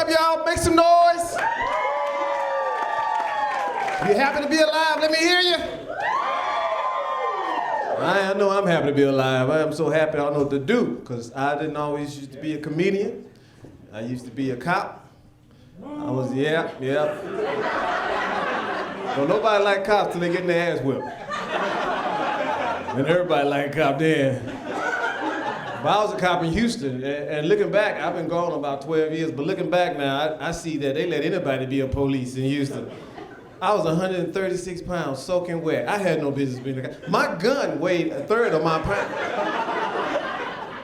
up, y'all? Make some noise. You happy to be alive? Let me hear you. I know I'm happy to be alive. I am so happy I don't know what to do, because I didn't always used to be a comedian. I used to be a cop. I was, yeah. Well, nobody like cops till they get their ass whipped. And everybody like a cop then. But I was a cop in Houston, and looking back, I've been gone about 12 years, but looking back now, I see that they let anybody be a police in Houston. I was 136 pounds, soaking wet. I had no business being a cop. My gun weighed a third of my pound.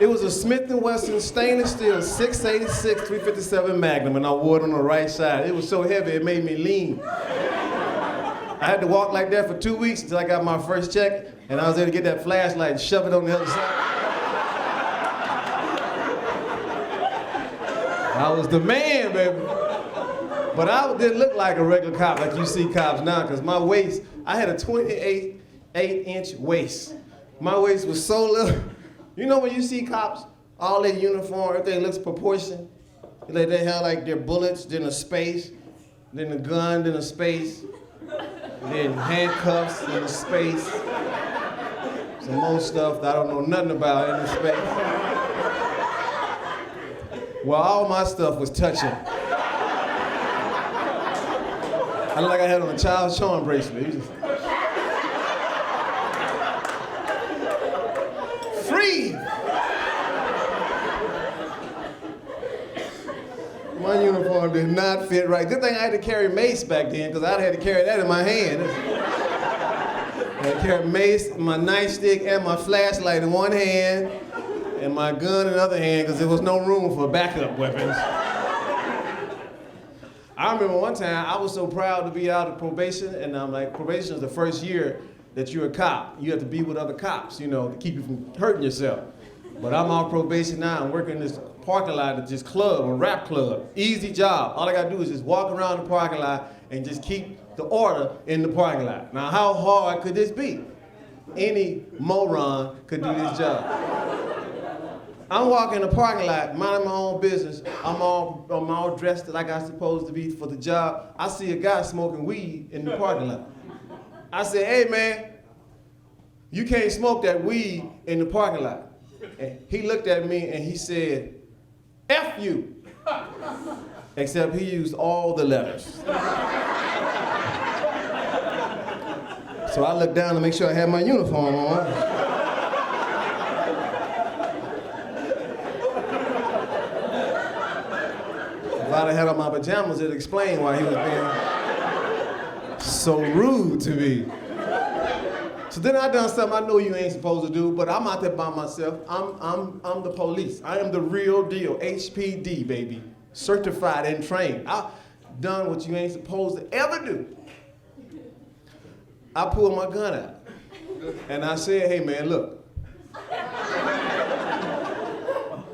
It was a Smith & Wesson stainless steel 686 357 Magnum, and I wore it on the right side. It was so heavy, it made me lean. I had to walk like that for 2 weeks until I got my first check, and I was able to get that flashlight and shove it on the other side. I was the man, baby. But I didn't look like a regular cop like you see cops now, because my waist, I had a 28-inch waist. My waist was so little. You know when you see cops, all in uniform, everything looks proportioned? Like they have like their bullets, then a space, then a gun, then a space, then handcuffs, then a space. Some more stuff that I don't know nothing about in the space. Well, all my stuff was touching. I looked like I had on a child's charm bracelet. Free! My uniform did not fit right. Good thing I had to carry mace back then, because I'd had to carry that in my hand. I had to carry mace, my nightstick, and my flashlight in one hand, and my gun in the other hand, because there was no room for backup weapons. I remember one time, I was so proud to be out of probation, and I'm like, probation is the first year that you're a cop. You have to be with other cops, you know, to keep you from hurting yourself. But I'm off probation now. I'm working in this parking lot at this club, a rap club. Easy job. All I gotta do is just walk around the parking lot and just keep the order in the parking lot. Now, how hard could this be? Any moron could do this job. I'm walking in the parking lot, minding my own business. I'm all dressed like I'm supposed to be for the job. I see a guy smoking weed in the parking lot. I said, hey man, you can't smoke that weed in the parking lot. And he looked at me and he said, F you. Except he used all the letters. So I looked down to make sure I had my uniform on. If I'd have had on my pajamas, it'd explain why he was being so rude to me. So then I done something I know you ain't supposed to do, but I'm out there by myself. I'm the police. I am the real deal, HPD, baby. Certified and trained. I've done what you ain't supposed to ever do. I pulled my gun out, and I said, hey man, look.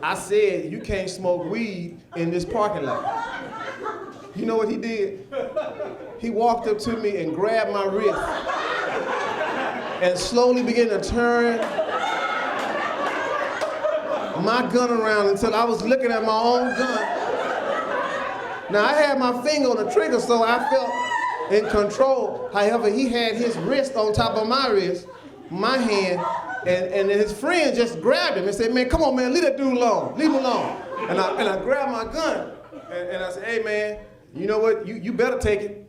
I said, you can't smoke weed in this parking lot. You know what he did? He walked up to me and grabbed my wrist and slowly began to turn my gun around until I was looking at my own gun. Now I had my finger on the trigger, so I felt in control. However, he had his wrist on top of my wrist, my hand, and his friend just grabbed him and said, man, come on, man, leave that dude alone. Leave him alone. And I grabbed my gun, and I said, hey, man, you know what? You better take it.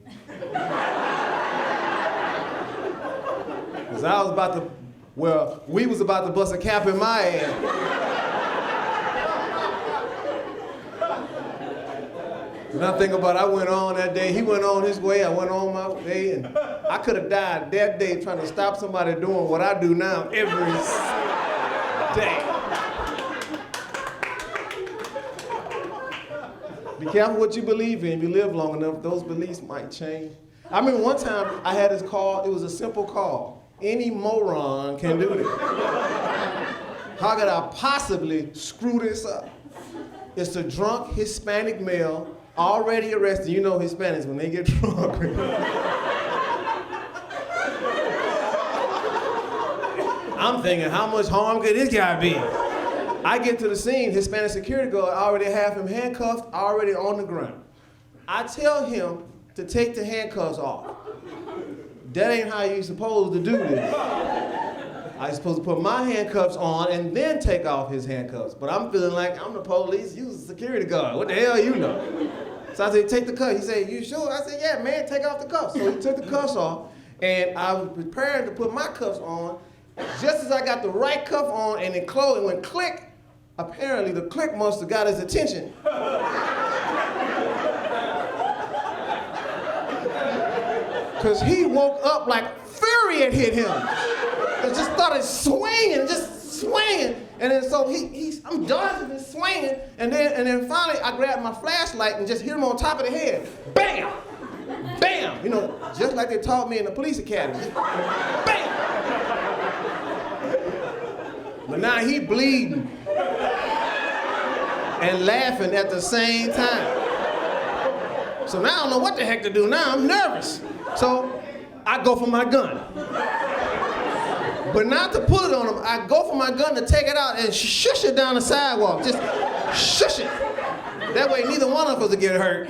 Because I was about to, well, we was about to bust a cap in my ass. And I think about it, I went on that day, he went on his way, I went on my way, and I could have died that day trying to stop somebody doing what I do now every day. Be careful what you believe in. If you live long enough, those beliefs might change. I remember one time I had this call, it was a simple call. Any moron can do this. How could I possibly screw this up? It's a drunk Hispanic male already arrested. You know Hispanics, when they get drunk. I'm thinking, how much harm could this guy be? I get to the scene, Hispanic security guard already have him handcuffed, already on the ground. I tell him to take the handcuffs off. That ain't how you supposed to do this. I supposed to put my handcuffs on and then take off his handcuffs. But I'm feeling like I'm the police, you the security guard. What the hell you know? So I said, take the cuffs. He said, you sure? I said, yeah, man, take off the cuffs. So he took the cuffs off, and I was preparing to put my cuffs on. Just as I got the right cuff on and it closed, and went click, apparently the click must have got his attention. Because he woke up like fury had hit him. It just started swinging, and then so I'm dodging and swinging, and then finally I grabbed my flashlight and just hit him on top of the head. Bam! Bam! You know, just like they taught me in the police academy. Bam! But now he bleeding and laughing at the same time. So now I don't know what the heck to do. Now I'm nervous. So I go for my gun. But not to pull it on him, I go for my gun to take it out and shush it down the sidewalk. Just shush it. That way neither one of us will get hurt.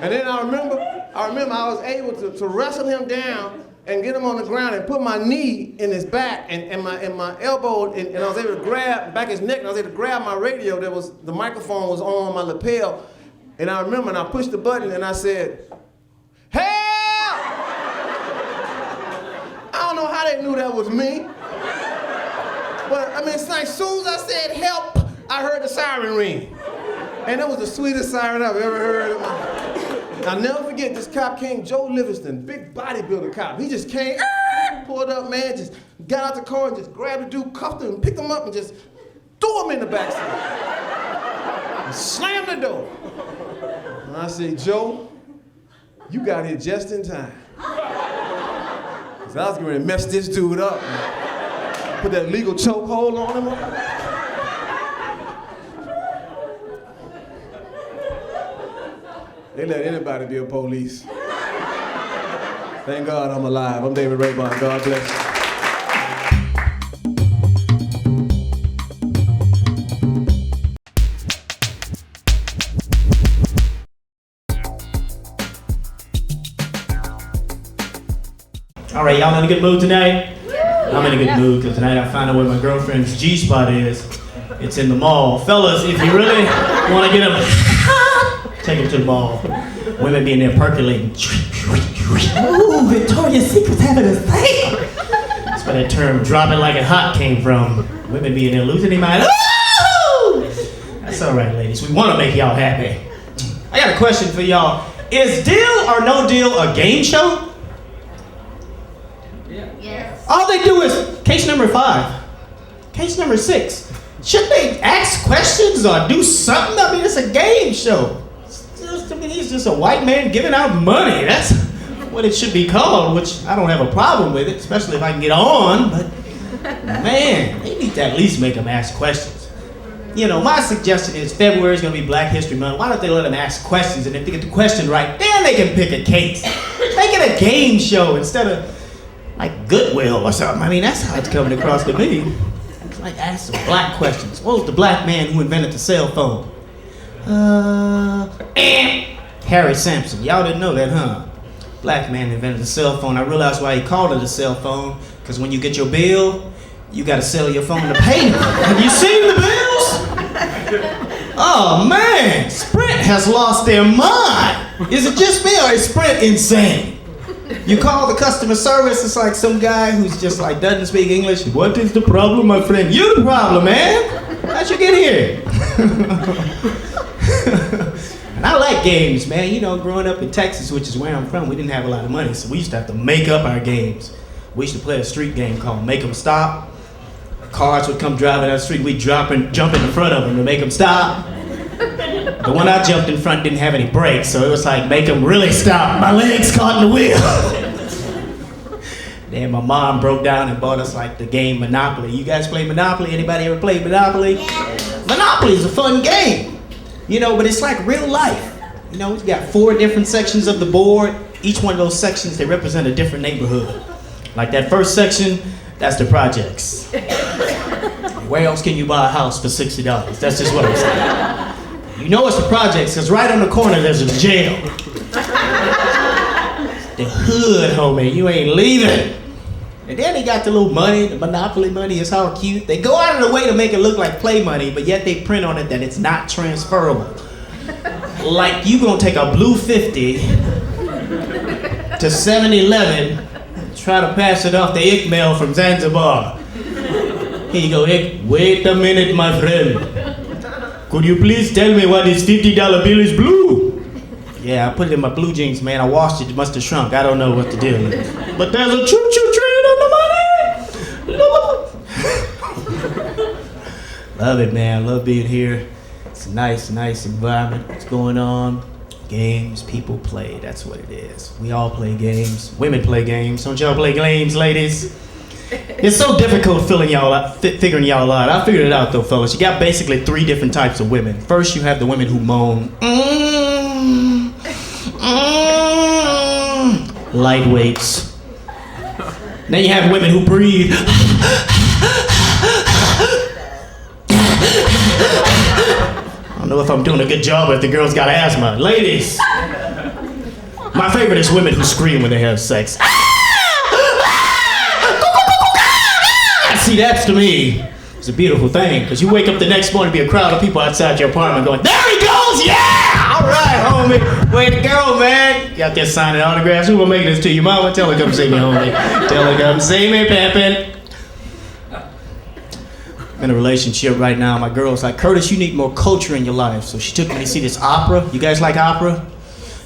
And then I remember I was able to wrestle him down and get him on the ground and put my knee in his back and my elbow, and I was able to grab back his neck, and I was able to grab my radio. The microphone was on my lapel. And I remember, and I pushed the button, and I said, help! I don't know how they knew that was me. But, I mean, it's like, as soon as I said help, I heard the siren ring. And that was the sweetest siren I've ever heard. I'll never forget, this cop came, Joe Livingston, big bodybuilder cop. He just came, pulled up, man, just got out the car and just grabbed the dude, cuffed him, and picked him up and just threw him in the backseat. And slammed the door. And I said, Joe, you got here just in time. Because I was going to mess this dude up. And put that legal chokehold on him. They let anybody be a police. Thank God I'm alive. I'm David Raidon. God bless you. All right, y'all in a good mood tonight? I'm in a good mood because tonight I found out where my girlfriend's G-spot is. It's in the mall. Fellas, if you really want to get them, take them to the mall. Women be in there percolating. Ooh, Victoria's Secret's having a sale. That's where that term drop it like it hot came from. Women be in there losing their mind. Ooh! That's all right, ladies. We want to make y'all happy. I got a question for y'all. Is Deal or No Deal a game show? Yes. All they do is case number 5, case number 6. Shouldn't they ask questions or do something? I mean, it's a game show. He's just a white man giving out money. That's what it should be called, which I don't have a problem with it, especially if I can get on. But man, they need to at least make them ask questions. You know, my suggestion is February is going to be Black History Month. Why don't they let them ask questions, and if they get the question right, then they can pick a case. Make it a game show instead of like Goodwill or something. I mean, that's how it's coming across to me. It's like ask some black questions. What was the black man who invented the cell phone? Harry Sampson. Y'all didn't know that, huh? Black man invented the cell phone. I realized why he called it a cell phone, because when you get your bill, you gotta sell your phone to pay it. Have you seen the bills? Oh man, Sprint has lost their mind. Is it just me or is Sprint insane? You call the customer service, it's like some guy who's just like doesn't speak English. What is the problem, my friend? You the problem, man. How'd you get here? And I like games, man. You know, growing up in Texas, which is where I'm from, we didn't have a lot of money, so we used to have to make up our games. We used to play a street game called Make 'em Stop. Cars would come driving down the street, we'd jump in front of them to make them stop. The one I jumped in front didn't have any brakes, so it was like, make them really stop. My legs caught in the wheel. Then my mom broke down and bought us like the game Monopoly. You guys play Monopoly? Anybody ever played Monopoly? Yeah. Monopoly is a fun game. You know, but it's like real life. You know, you got 4 different sections of the board. Each one of those sections, they represent a different neighborhood. Like that first section That's the projects. Where else can you buy a house for $60? That's just what I'm saying. You know it's the projects, because right on the corner there's a jail. The hood, homie, you ain't leaving. And then they got the little money, the Monopoly money is how cute. They go out of the way to make it look like play money, but yet they print on it that it's not transferable. Like you gonna take a blue 50 to 7-Eleven, try to pass it off to Ickmail from Zanzibar. Here you go, Ick. Wait a minute, my friend. Could you please tell me why this $50 bill is blue? Yeah, I put it in my blue jeans, man. I washed it. It must have shrunk. I don't know what to do. But there's a choo-choo train on the money. Love it, man. Love being here. It's a nice environment. What's going on? Games, people play. That's what it is. We all play games. Women play games. Don't y'all play games, ladies? It's so difficult figuring y'all out. I figured it out though, fellas. You got basically 3 different types of women. First, you have the women who moan. Lightweights. Then you have women who breathe. I don't know if I'm doing a good job if the girl's got asthma. Ladies, my favorite is women who scream when they have sex. See, that's to me, it's a beautiful thing, because you wake up the next morning, be a crowd of people outside your apartment going, there he goes, yeah! All right, homie, way to go, man. You out there signing autographs. Who will make this to your mama? Tell her come see me, homie. Tell her come see me, Pimpin'. I'm in a relationship right now. My girl's like, Curtis, you need more culture in your life. So she took me to see this opera. You guys like opera?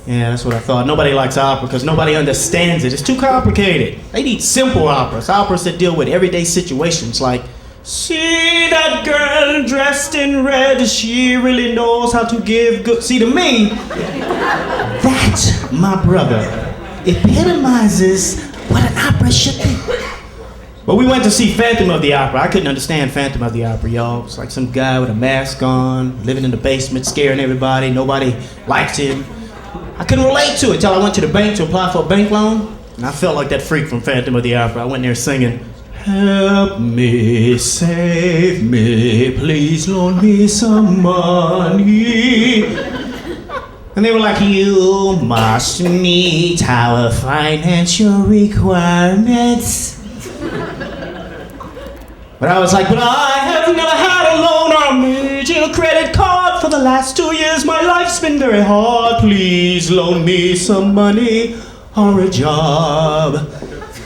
Yeah, that's what I thought. Nobody likes opera because nobody understands it. It's too complicated. They need simple operas. Operas that deal with everyday situations like, see that girl dressed in red, she really knows how to give good. See, to me, that, my brother, epitomizes what an opera should be. But we went to see Phantom of the Opera. I couldn't understand Phantom of the Opera, y'all. It's like some guy with a mask on, living in the basement, scaring everybody. Nobody liked him. I couldn't relate to it till I went to the bank to apply for a bank loan. And I felt like that freak from Phantom of the Opera. I went there singing, help me, save me, please loan me some money. And they were like, you must meet our financial requirements. But I was like, but I have never had a loan or a major credit card for the last 2 years. My life's been very hard. Please loan me some money or a job.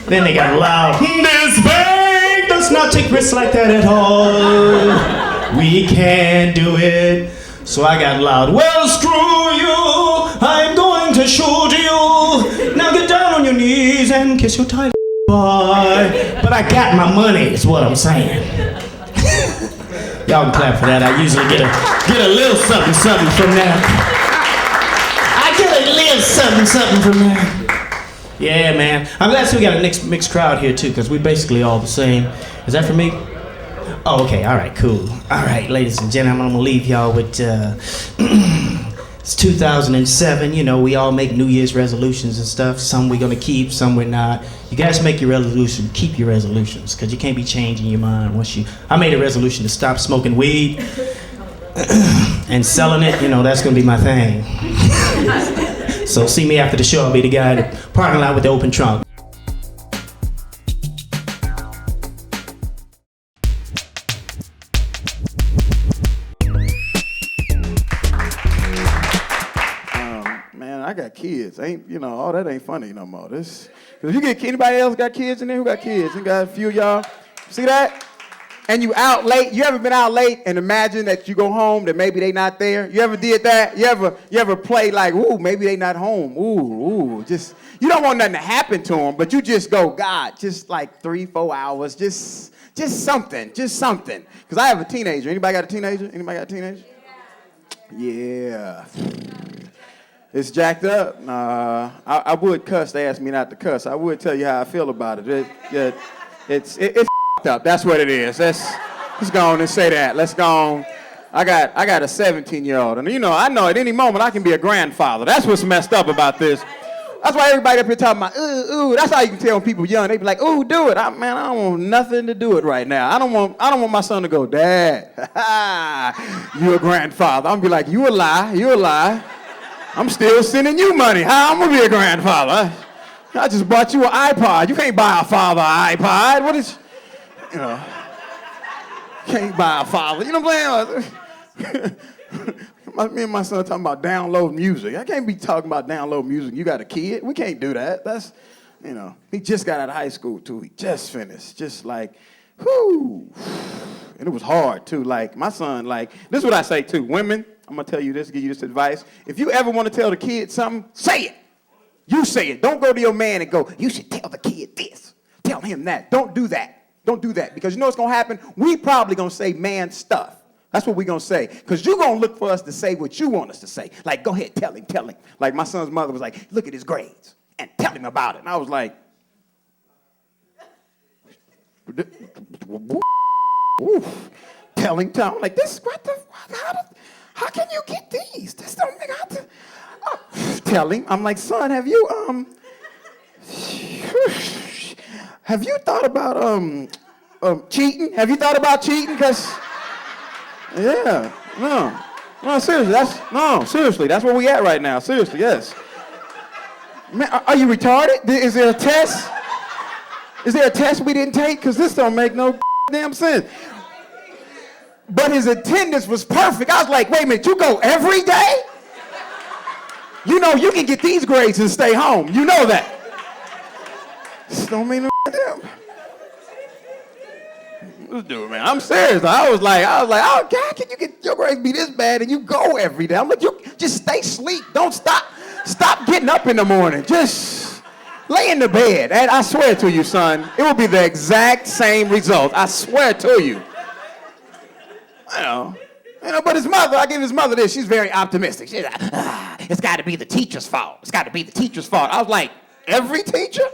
Then they got loud. This bank does not take risks like that at all. We can't do it. So I got loud. Well, screw you. I'm going to shoot you. Now get down on your knees and kiss your tight boy. But I got my money, is what I'm saying. Y'all can clap for that. I usually get a little something from that. I get a little something from that. Yeah, man. I'm glad we got a mixed crowd here too, because we're basically all the same. Is that for me? Oh, okay. All right, cool. All right, ladies and gentlemen, I'm gonna leave y'all with. It's 2007, you know, we all make New Year's resolutions and stuff. Some we're gonna keep, some we're not. You guys make your resolution, keep your resolutions, because you can't be changing your mind once you... I made a resolution to stop smoking weed and selling it, you know, that's gonna be my thing. So see me after the show, I'll be the guy in the parking lot with the open trunk. I got kids. Ain't, you know, all that ain't funny no more. This, cause you get anybody else got kids in there? Who got kids? You got a few of y'all. See that? And you out late. You ever been out late and imagine that you go home that maybe they not there? You ever did that? You ever play like, ooh, maybe they not home. Ooh, just you don't want nothing to happen to them, but you just go, God, just like 3-4 hours, just something. Cause I have a teenager. Anybody got a teenager? Yeah. It's jacked up. I would cuss. They asked me not to cuss. I would tell you how I feel about it. It's up. That's what it is. Let's go on and say that. Let's go on. I got a 17-year-old, and you know, I know at any moment I can be a grandfather. That's what's messed up about this. That's why everybody up here talking about, ooh. That's how you can tell when people young. They be like, ooh, do it. Man, I don't want nothing to do it right now. I don't want my son to go, Dad, you a grandfather. I'm gonna be like, you a lie. I'm still sending you money. How I'm gonna be a grandfather? I just bought you an iPod. You can't buy a father an iPod. What is, can't buy a father. You know what I'm saying? Me and my son talking about download music. I can't be talking about download music. You got a kid? We can't do that. That's, he just got out of high school too. He just finished. Just like, whoo. And it was hard too. Like my son, like, this is what I say too. Women, I'm gonna tell you this, give you this advice. If you ever want to tell the kid something, say it. You say it. Don't go to your man and go, you should tell the kid this. Tell him that. Don't do that. Don't do that. Because you know what's gonna happen? We probably gonna say man stuff. That's what we're going to say. Because you're going to look for us to say what you want us to say. Like, go ahead, tell him. Like, my son's mother was like, look at his grades and tell him about it. And I was like, oof. Tell him. I'm like, this, what the, how can you get these? This don't make out to, tell him. I'm like, son, have you thought about, cheating? Have you thought about cheating? Because... Yeah, no, seriously, that's where we at right now. Seriously, yes. Man, are you retarded? Is there a test? Is there a test we didn't take? Because this don't make no damn sense. But his attendance was perfect. I was like, wait a minute, you go every day? You know you can get these grades and stay home. You know that. This don't mean no damn. This dude, man, I'm serious. I was like, oh God, can you get your grades be this bad and you go every day? I'm like, you just stay asleep. Don't stop getting up in the morning. Just lay in the bed. And I swear to you, son, it will be the exact same result. I swear to you. But his mother, I give his mother this. She's very optimistic. She's like, it's got to be the teacher's fault. It's got to be the teacher's fault. I was like, every teacher?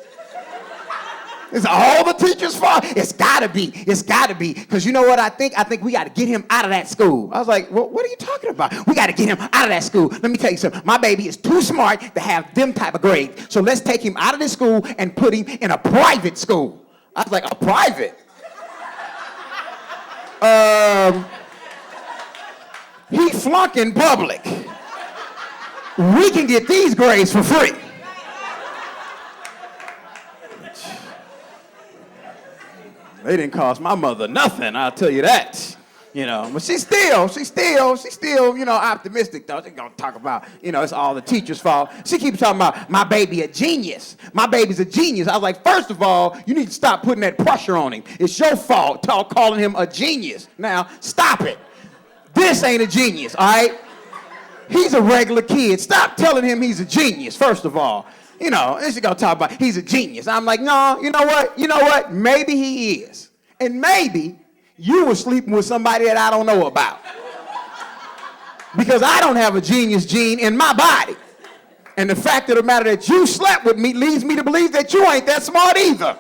It's all the teacher's fault. It's gotta be. Because you know what I think? I think we gotta get him out of that school. I was like, well, what are you talking about? We gotta get him out of that school. Let me tell you something. My baby is too smart to have them type of grades. So let's take him out of this school and put him in a private school. I was like, a private? He flunked in public. We can get these grades for free. They didn't cost my mother nothing, I'll tell you that. But she's still, optimistic though. She's gonna talk about, it's all the teacher's fault. She keeps talking about my baby a genius. My baby's a genius. I was like, first of all, you need to stop putting that pressure on him. It's your fault calling him a genius. Now, stop it. This ain't a genius, all right? He's a regular kid. Stop telling him he's a genius, first of all. And she's gonna talk about he's a genius. I'm like, no, you know what? Maybe he is. And maybe you were sleeping with somebody that I don't know about. Because I don't have a genius gene in my body. And the fact of the matter that you slept with me leads me to believe that you ain't that smart either.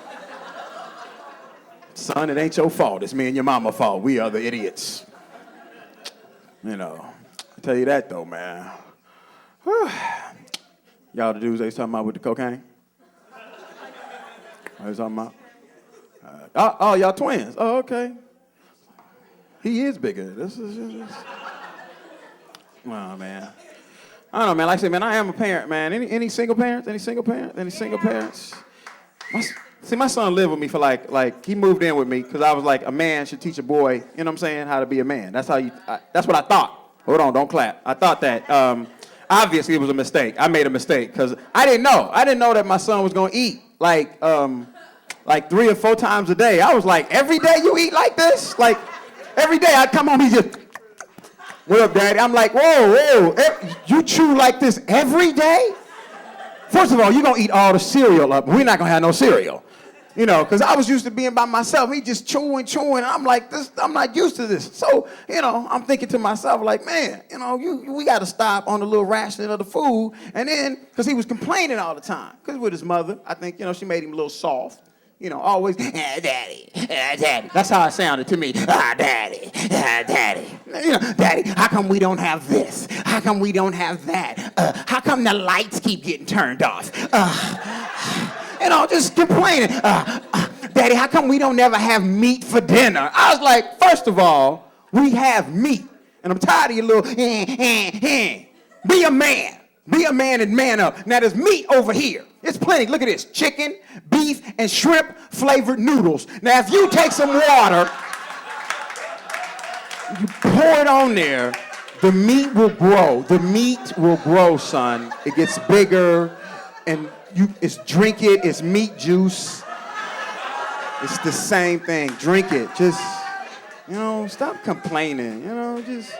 Son, it ain't your fault. It's me and your mama's fault. We are the idiots. I tell you that though, man. Y'all the dudes they was talking about with the cocaine? What was talking about? Y'all twins. Oh, okay. He is bigger. This is. Well, man. I don't know, man. Like I said, man, I am a parent, man. Any single parents? Any single parents? My son lived with me for like he moved in with me because I was like, a man should teach a boy, you know what I'm saying, how to be a man. That's that's what I thought. Hold on, don't clap. I thought that. Obviously, it was a mistake. I made a mistake because I didn't know. I didn't know that my son was going to eat like 3 or 4 times a day. I was like, every day you eat like this? Like, every day I'd come home, he's just, what up, Daddy? I'm like, whoa, you chew like this every day? First of all, you're going to eat all the cereal up. We're not going to have no cereal. Because I was used to being by myself. He just chewing. I'm like, I'm not used to this. So, I'm thinking to myself, like, man, we got to stop on the little rationing of the food. And then, because he was complaining all the time. Because with his mother, I think, she made him a little soft. Always, daddy. That's how it sounded to me. Daddy. Daddy, how come we don't have this? How come we don't have that? How come the lights keep getting turned off? Just complaining. Daddy, how come we don't never have meat for dinner? I was like, first of all, we have meat. And I'm tired of your little, Be a man. Be a man and man up. Now there's meat over here. It's plenty. Look at this. Chicken, beef, and shrimp flavored noodles. Now if you take some water, you pour it on there, the meat will grow. The meat will grow, son. It gets bigger, and drink it. It's meat juice. It's the same thing. Drink it. Just, stop complaining. Just,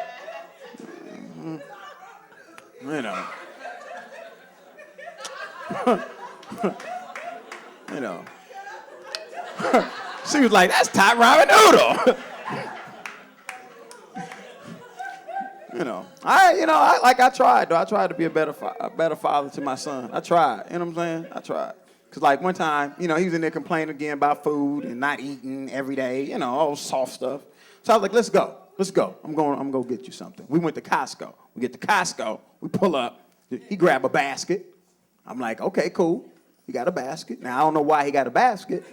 She was like, that's top ramen noodle. I tried, though. I tried to be a better father to my son. I tried, you know what I'm saying? I tried. Because, one time, he was in there complaining again about food and not eating every day, all soft stuff. So I was like, let's go. I'm going to get you something. We went to Costco. We get to Costco. We pull up. He grabbed a basket. I'm like, okay, cool. He got a basket. Now, I don't know why he got a basket.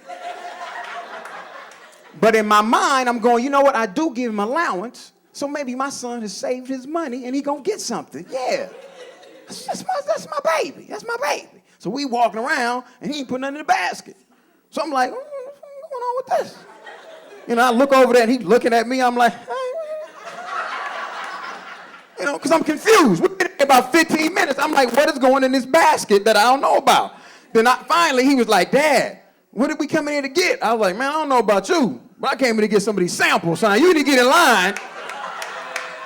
But in my mind, I'm going, you know what? I do give him allowance. So maybe my son has saved his money and he gonna get something. Yeah. That's my baby. That's my baby. So we walking around and he ain't putting nothing in the basket. So I'm like, what's going on with this? I look over there and he's looking at me. I'm like, because I'm confused. We've been here about 15 minutes. I'm like, what is going in this basket that I don't know about? Then finally he was like, Dad, what did we come in here to get? I was like, man, I don't know about you, but I came here to get some of these samples, son. You need to get in line.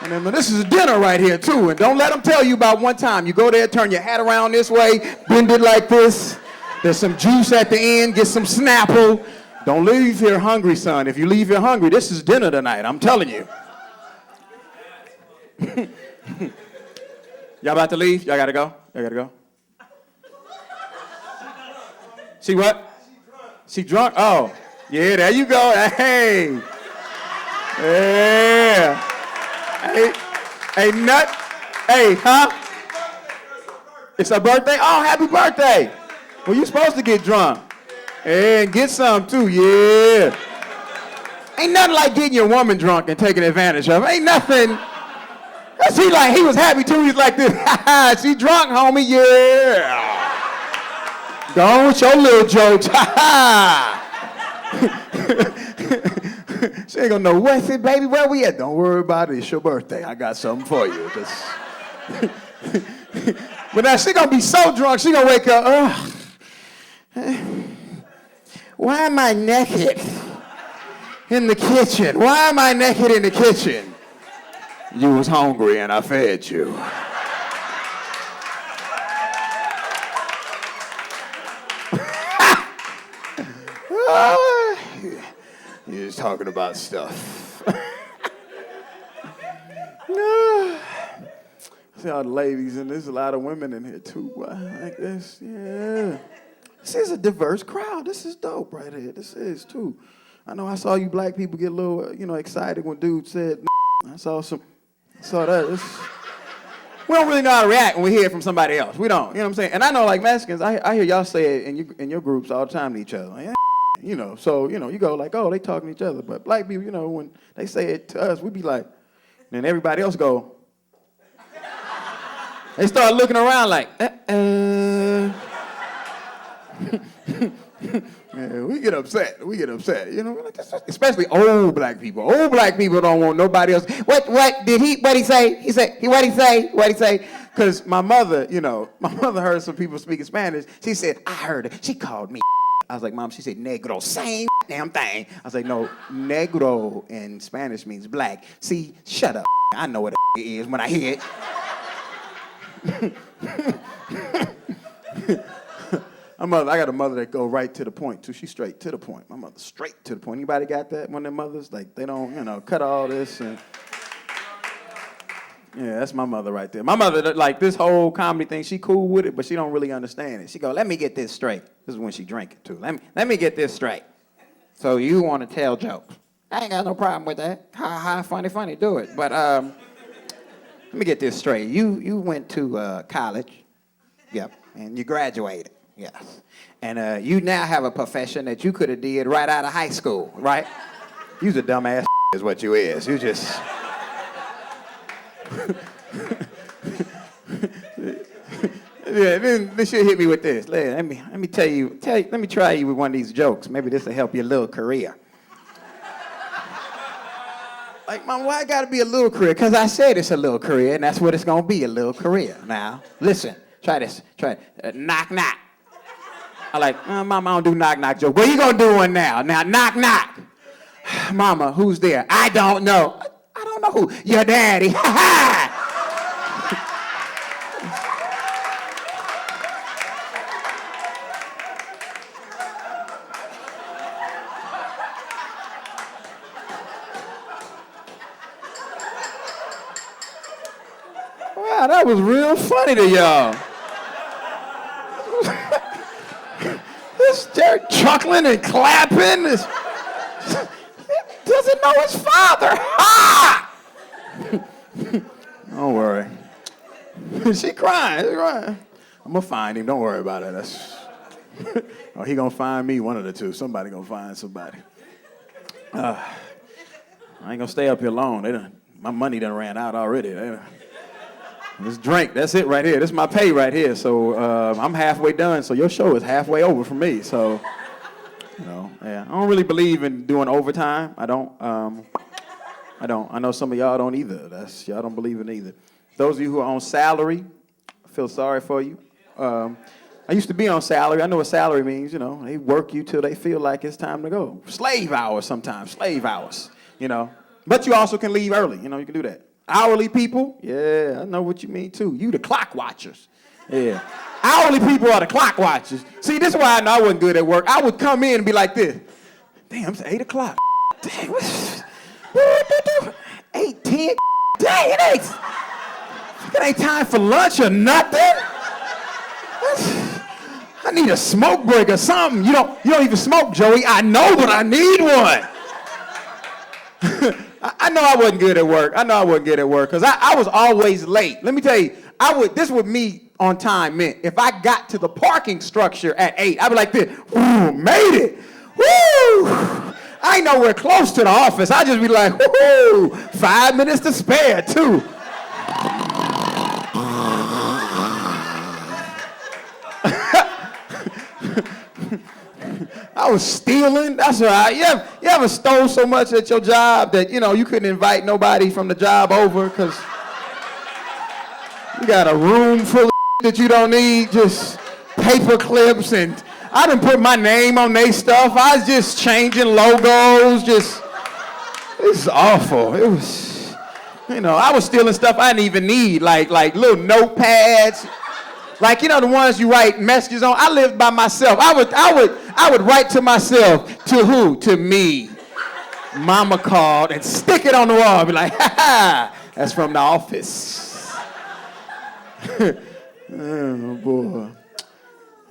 And then this is a dinner right here, too. And don't let them tell you about one time. You go there, turn your hat around this way, bend it like this. There's some juice at the end. Get some Snapple. Don't leave here hungry, son. If you leave here hungry, this is dinner tonight. I'm telling you. Y'all about to leave? Y'all got to go? Y'all got to go? She what? She drunk? Oh. Yeah, there you go. Hey. Yeah. Hey, nut. Hey, huh? It's her birthday? Oh, happy birthday. Well, you supposed to get drunk. And get some, too, yeah. Ain't nothing like getting your woman drunk and taking advantage of her. Ain't nothing. He was happy, too. He's like this. She drunk, homie, yeah. Go on with your little jokes. She ain't gonna know what's it, baby. Where we at? Don't worry about it. It's your birthday. I got something for you. But now she gonna be so drunk. She gonna wake up. Why am I naked in the kitchen? Why am I naked in the kitchen? You was hungry and I fed you. You're just talking about stuff. See all the ladies, and there's a lot of women in here too. Like this, yeah. This is a diverse crowd. This is dope right here. This is too. I know I saw you black people get a little, excited when dude said. I saw that. We don't really know how to react when we hear it from somebody else. We don't. You know what I'm saying? And I know, like Mexicans, I hear y'all say it in your groups all the time to each other. Like, so, you go like, oh, they talking to each other. But black people, when they say it to us, we be like, and then everybody else go. They start looking around like, Yeah, we get upset, especially old black people. Old black people don't want nobody else. What did he say? What'd he say? Because my mother heard some people speaking Spanish. She said, I heard it. She called me. I was like, Mom, she said negro, same damn thing. I was like, no, negro in Spanish means black. See, shut up. I know what it is when I hear it. I got a mother that go right to the point, too. She's straight to the point. My mother's straight to the point. Anybody got that? One of them mothers? Like, they don't, cut all this. And yeah, that's my mother right there. My mother, like, this whole comedy thing, she cool with it, but she don't really understand it. She go, let me get this straight. This is when she drink it, too. Let me get this straight. So you want to tell jokes. I ain't got no problem with that. Ha ha, funny, do it. But let me get this straight. You went to college, yep, and you graduated, yes. And you now have a profession that you could have did right out of high school, right? You's a dumbass is what you is. You just... Yeah, then she'll hit me with this. Let me try you with one of these jokes. Maybe this will help your little career. Like, Mom, why it gotta be a little career? Because I said it's a little career, and that's what it's gonna be, a little career. Now, listen, try this. Try it. Knock, knock. I like, Mama, I don't do knock, knock joke. Well, you gonna do one now. Now, knock, knock. Mama, who's there? I don't know. I don't know who. Your daddy. Ha ha! Wow, that was real funny to y'all. This Derek chuckling and clapping. This doesn't know his father. Ha! Don't worry. She crying. I'm gonna find him. Don't worry about it. Oh, he gonna find me. One of the two. Somebody gonna find somebody. I ain't gonna stay up here long. My money done ran out already. This drink, that's it right here. This is my pay right here. So I'm halfway done. So your show is halfway over for me. So, yeah. I don't really believe in doing overtime. I don't. I know some of y'all don't either. Y'all don't believe in either. Those of you who are on salary, I feel sorry for you. I used to be on salary. I know what salary means. They work you till they feel like it's time to go. Slave hours sometimes. Slave hours. But you also can leave early. You can do that. Hourly people, yeah, I know what you mean too. You the clock watchers. Yeah. Hourly people are the clock watchers. See, this is why I know I wasn't good at work. I would come in and be like this. Damn, it's 8 o'clock. Dang, what 8, 10? Dang, it ain't time for lunch or nothing. I need a smoke break or something. You don't even smoke, Joey. I know, but I need one. I know I wasn't good at work. Because I was always late. Let me tell you, this would me on time meant if I got to the parking structure at 8, I'd be like this, woo, made it. Woo! I ain't nowhere close to the office. I'd just be like, woo, 5 minutes to spare, too. I was stealing. That's right. You ever stole so much at your job that, you couldn't invite nobody from the job over because you got a room full of that you don't need, just paper clips, and I done put my name on they stuff. I was just changing logos. It's awful. It was, I was stealing stuff I didn't even need, like little notepads. Like, the ones you write messages on. I lived by myself. I would write to myself. To who? To me. Mama called and stick it on the wall. Be like, ha, that's from the office. Oh, boy.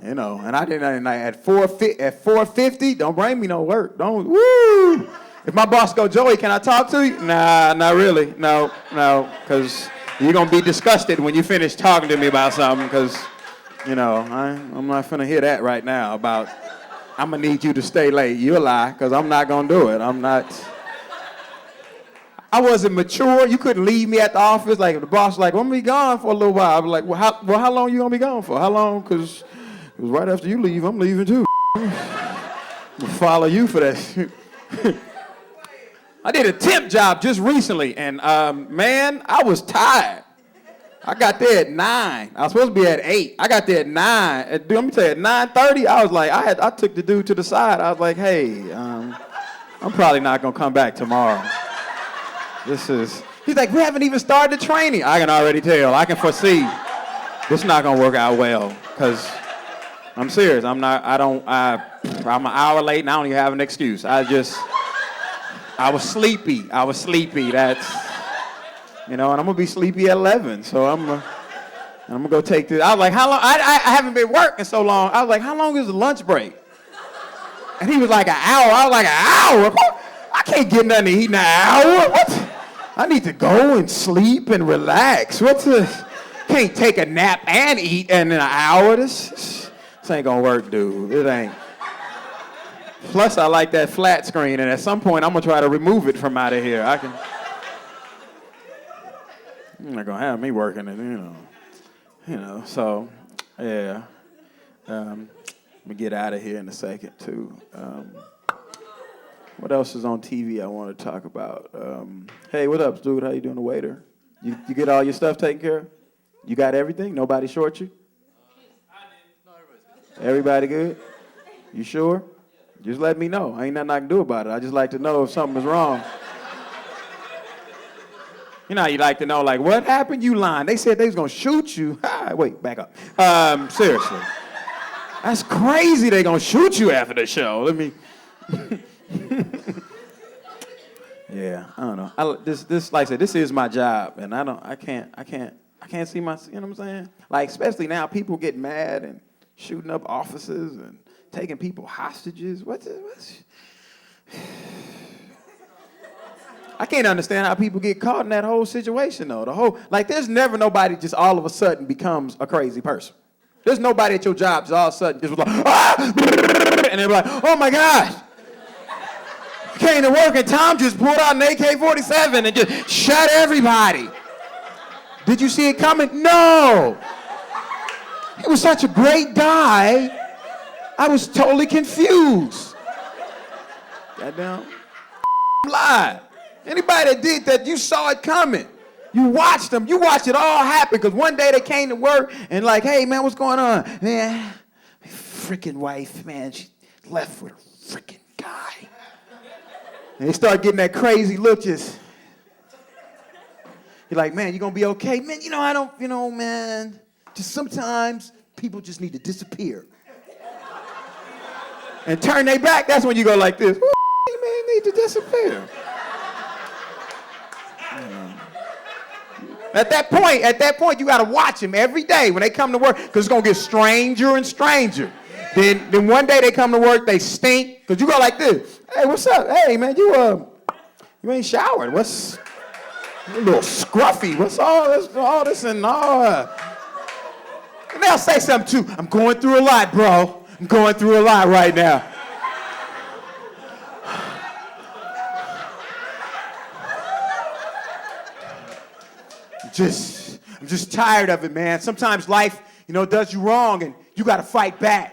And I didn't, at 4:50, don't bring me no work. Don't, woo. If my boss go, Joey, can I talk to you? Nah, not really. No, because you're going to be disgusted when you finish talking to me about something because, I'm not finna hear that right now about, I'm going to need you to stay late. You'll lie because I'm not going to do it. I wasn't mature. You couldn't leave me at the office. Like, if the boss was like, I'm going to be gone for a little while. I'd be like, how long you going to be gone for? How long? Because it was right after you leave, I'm leaving too. I'm going to follow you for that. I did a temp job just recently, and man, I was tired. I got there at 9. I was supposed to be at 8. I got there at 9. Let me tell you, at 9:30, I was like, I took the dude to the side. I was like, hey, I'm probably not gonna come back tomorrow. He's like, we haven't even started the training. I can already tell. I can foresee. This is not gonna work out well, because I'm serious. I'm an hour late, and I don't even have an excuse. I was sleepy. That's, and I'm gonna be sleepy at 11. So I'm gonna go take this. I was like, how long? I haven't been working so long. I was like, how long is the lunch break? And he was like, an hour. I was like, an hour? I can't get nothing to eat in an hour. What? I need to go and sleep and relax. What's this? Can't take a nap and eat in an hour. This ain't gonna work, dude. It ain't. Plus, I like that flat screen, and at some point, I'm gonna try to remove it from out of here. You're not gonna have me working it, So, yeah. Let me get out of here in a second, too. What else is on TV I want to talk about? Hey, what up, dude? How you doing, the waiter? You get all your stuff taken care of? You got everything? Nobody short you? Everybody good? You sure? Just let me know. Ain't nothing I can do about it. I just like to know if something is wrong. You know how you like to know, like, what happened? You lying. They said they was going to shoot you. Wait, back up. Seriously. That's crazy they going to shoot you after the show. Let me... Yeah, I don't know. This, like I said, this is my job, and I can't see my, you know what I'm saying? Like, especially now, people get mad and shooting up offices and taking people hostages. What's I can't understand how people get caught in that whole situation, though. There's never nobody just all of a sudden becomes a crazy person. There's nobody at your job just all of a sudden just was like, ah! And they're like, oh my gosh. Came to work and Tom just pulled out an AK-47 and just shot everybody. Did you see it coming? No. He was such a great guy. I was totally confused. Goddamn lie. Anybody that did that, you saw it coming. You watched them. You watched it all happen because one day they came to work and like, hey, man, what's going on? Man, my freaking wife, man, she left with a freaking guy. And they start getting that crazy look just. You're like, man, you gonna be okay? Man, man, just sometimes people just need to disappear. And turn their back, that's when you go like this. Man, need to disappear. At that point, you gotta watch them every day when they come to work, because it's gonna get stranger and stranger. Then one day they come to work, they stink, because you go like this. Hey, what's up? Hey, man, you ain't showered. What's a little scruffy? What's all this and all? And they'll say something too. I'm going through a lot, bro. I'm going through a lot right now. I'm just tired of it, man. Sometimes life, does you wrong and you got to fight back.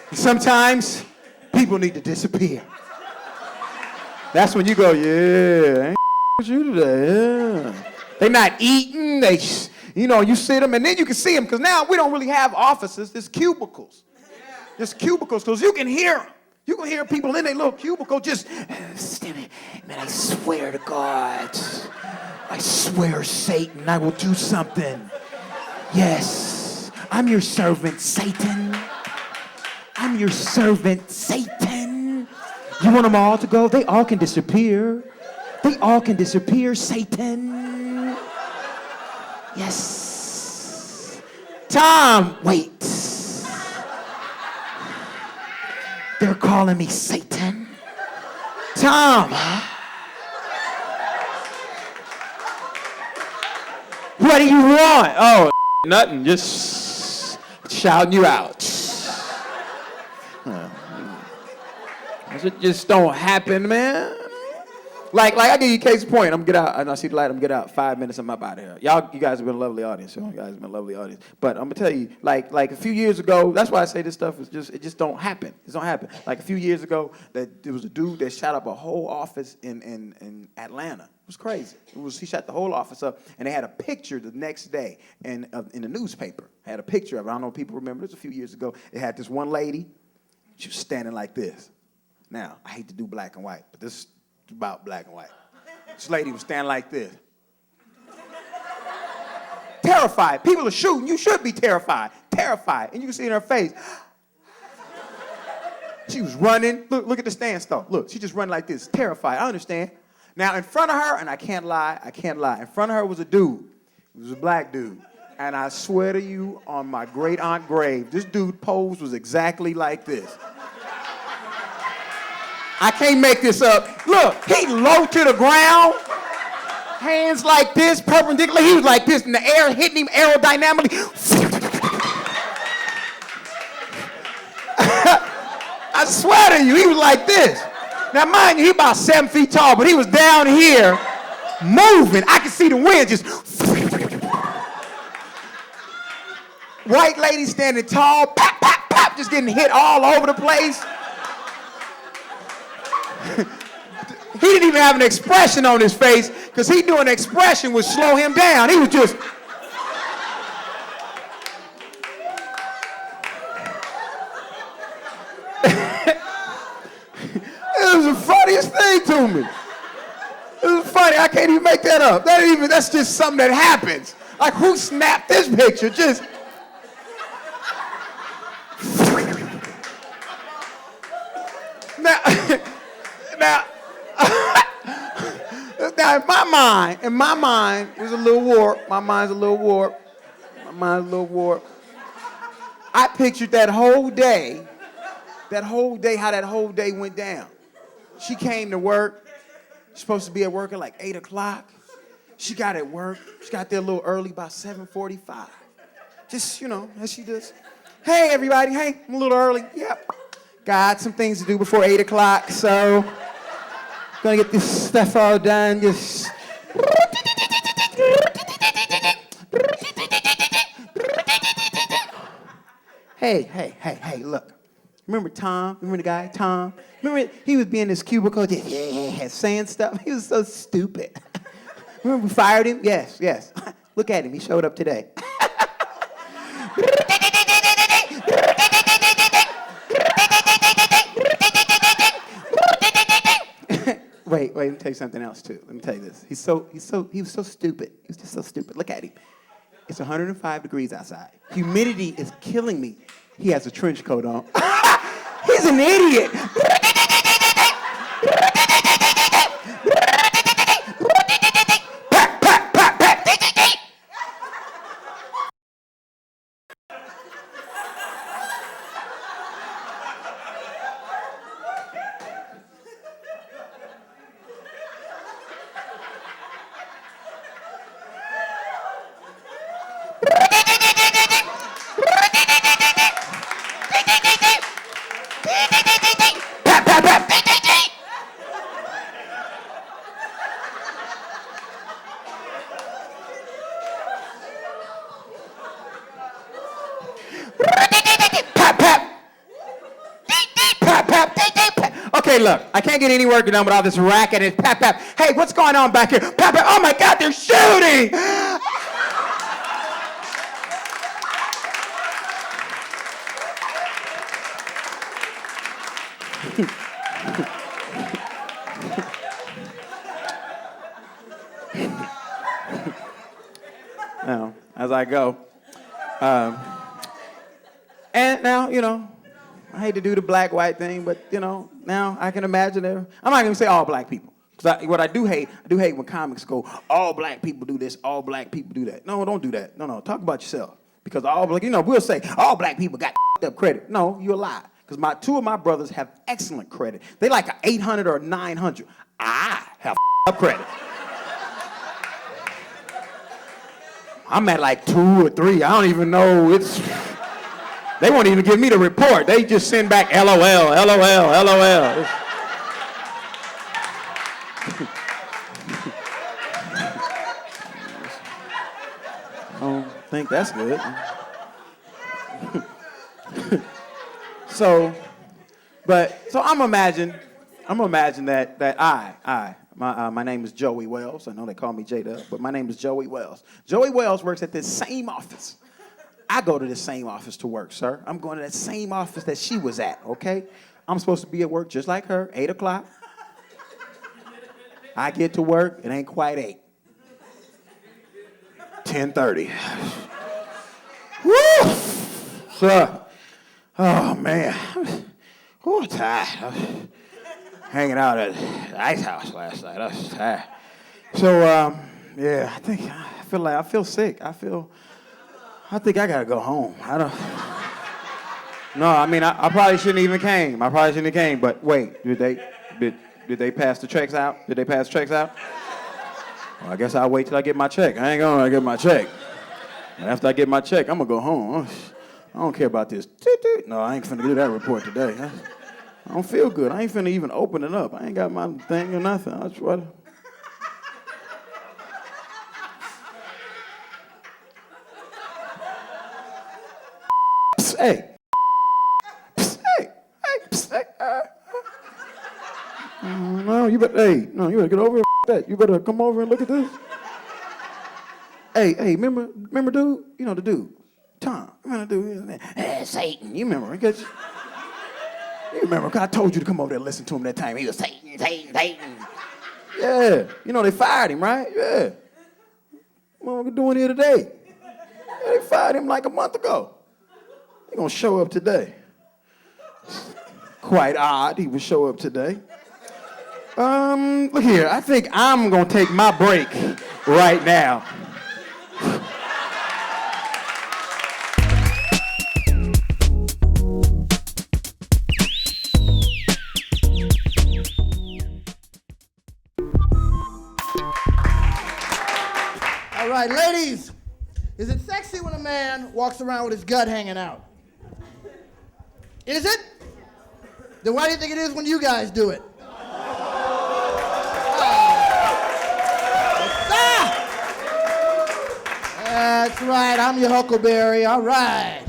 And sometimes people need to disappear. That's when you go, yeah, I ain't with you today, yeah. They not eating, you see them, and then you can see them, because now we don't really have offices, there's cubicles. There's cubicles, because you can hear them. You can hear people in their little cubicle just, man, I swear to God, I swear, Satan, I will do something. Yes, I'm your servant, Satan. I'm your servant, Satan. You want them all to go? They all can disappear. They all can disappear, Satan. Yes. Tom, wait. They're calling me Satan. Tom. What do you want? Oh, nothing. Just shouting you out. It just don't happen, man. Like I give you a case in point. I'm get out, and I see the light. I'm get out. 5 minutes. I'm up out of here. You guys have been a lovely audience. You guys have been a lovely audience. But I'm gonna tell you, like a few years ago. That's why I say this stuff is it just don't happen. It don't happen. Like a few years ago, that there was a dude that shot up a whole office in Atlanta. It was crazy. He shot the whole office up, and they had a picture the next day in the newspaper. Had a picture of it. I don't know if people remember. This was a few years ago. It had this one lady. She was standing like this. Now I hate to do black and white, but this is about black and white. This lady was standing like this. Terrified. People are shooting. You should be terrified. Terrified. And you can see in her face. She was running. Look at the standstill. Look, she just running like this. Terrified. I understand. Now, in front of her, and I can't lie. In front of her was a dude. It was a black dude. And I swear to you, on my great aunt grave, this dude pose was exactly like this. I can't make this up. Look, he low to the ground, hands like this, perpendicular. He was like this in the air, hitting him aerodynamically. I swear to you, he was like this. Now, mind you, he about 7 feet tall, but he was down here moving. I could see the wind just. White lady standing tall, pop, pop, pop, just getting hit all over the place. He didn't even have an expression on his face because he knew an expression would slow him down. He was just. It was the funniest thing to me. It was funny. I can't even make that up. That's just something that happens. Like, who snapped this picture? Just. Now, in my mind, it was a little warped. My mind's a little warped. I pictured that whole day, how that whole day went down. She came to work. She's supposed to be at work at like 8 o'clock. She got at work. She got there a little early, about 7:45. Just, as she does. Hey, everybody. Hey, I'm a little early. Yep. Got some things to do before 8 o'clock, so gonna get this stuff all done. Just. Hey, look. Remember Tom? Remember the guy, Tom? Remember he was being in his cubicle, just saying stuff? He was so stupid. Remember we fired him? Yes. Look at him, he showed up today. Wait, let me tell you something else too. Let me tell you this. He was so stupid. He was just so stupid. Look at him. It's 105 degrees outside. Humidity is killing me. He has a trench coat on. He's an idiot. Okay, look, I can't get any work done without this racket and pap, pap. Hey, what's going on back here? Pap, pap. Oh my God, they're shooting! Now, as I go, and now, I hate to do the black-white thing, but, now I can imagine I'm not going to say all black people. Because what I do hate when comics go, all black people do this, all black people do that. No, don't do that. No, talk about yourself. Because we'll say, all black people got up credit. No, you're a lie. Because two of my brothers have excellent credit. They like an 800 or 900. I have up credit. I'm at like 2 or 3. I don't even know. They won't even give me the report. They just send back LOL, LOL, LOL. I don't think that's good. So I'm imagine that my name is Joey Wells. I know they call me J-Dub, but my name is Joey Wells. Joey Wells works at this same office. I go to the same office to work, sir. I'm going to that same office that she was at, okay? I'm supposed to be at work just like her, 8 o'clock. I get to work, it ain't quite 8. 10:30. Woo! Sir. Oh, man. Oh, tired. I was hanging out at the ice house last night. I was tired. So, I feel sick. I think I gotta go home. I probably shouldn't even came. But wait, Did they pass the checks out? Did they pass the checks out? Well, I guess I'll wait till I get my check. I ain't gonna get my check. And after I get my check, I'm gonna go home. I don't care about this. No, I ain't finna do that report today. I don't feel good. I ain't finna even open it up. I ain't got my thing or nothing. I just want Hey. No, you better get over here. That. You better come over and look at this. Hey, remember dude? You know the dude, Tom. Remember the dude? Hey, Satan. You remember? You remember? 'Cause I told you to come over there and listen to him that time. He was Satan. Yeah. You know they fired him, right? Yeah. What are we doing here today? Yeah, they fired him like a month ago. He gonna show up today. Quite odd he would show up today. Look here. I think I'm gonna take my break right now. All right, ladies, is it sexy when a man walks around with his gut hanging out? Is it? Then why do you think it is when you guys do it? That's right, I'm your Huckleberry, all right.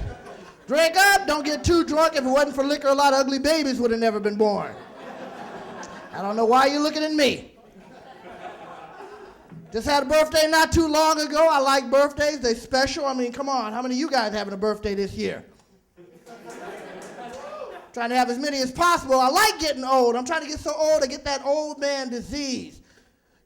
Drink up, don't get too drunk. If it wasn't for liquor, a lot of ugly babies would have never been born. I don't know why you're looking at me. Just had a birthday not too long ago. I like birthdays, they're special. I mean, come on, how many of you guys having a birthday this year? Trying to have as many as possible. I like getting old. I'm trying to get so old I get that old man disease.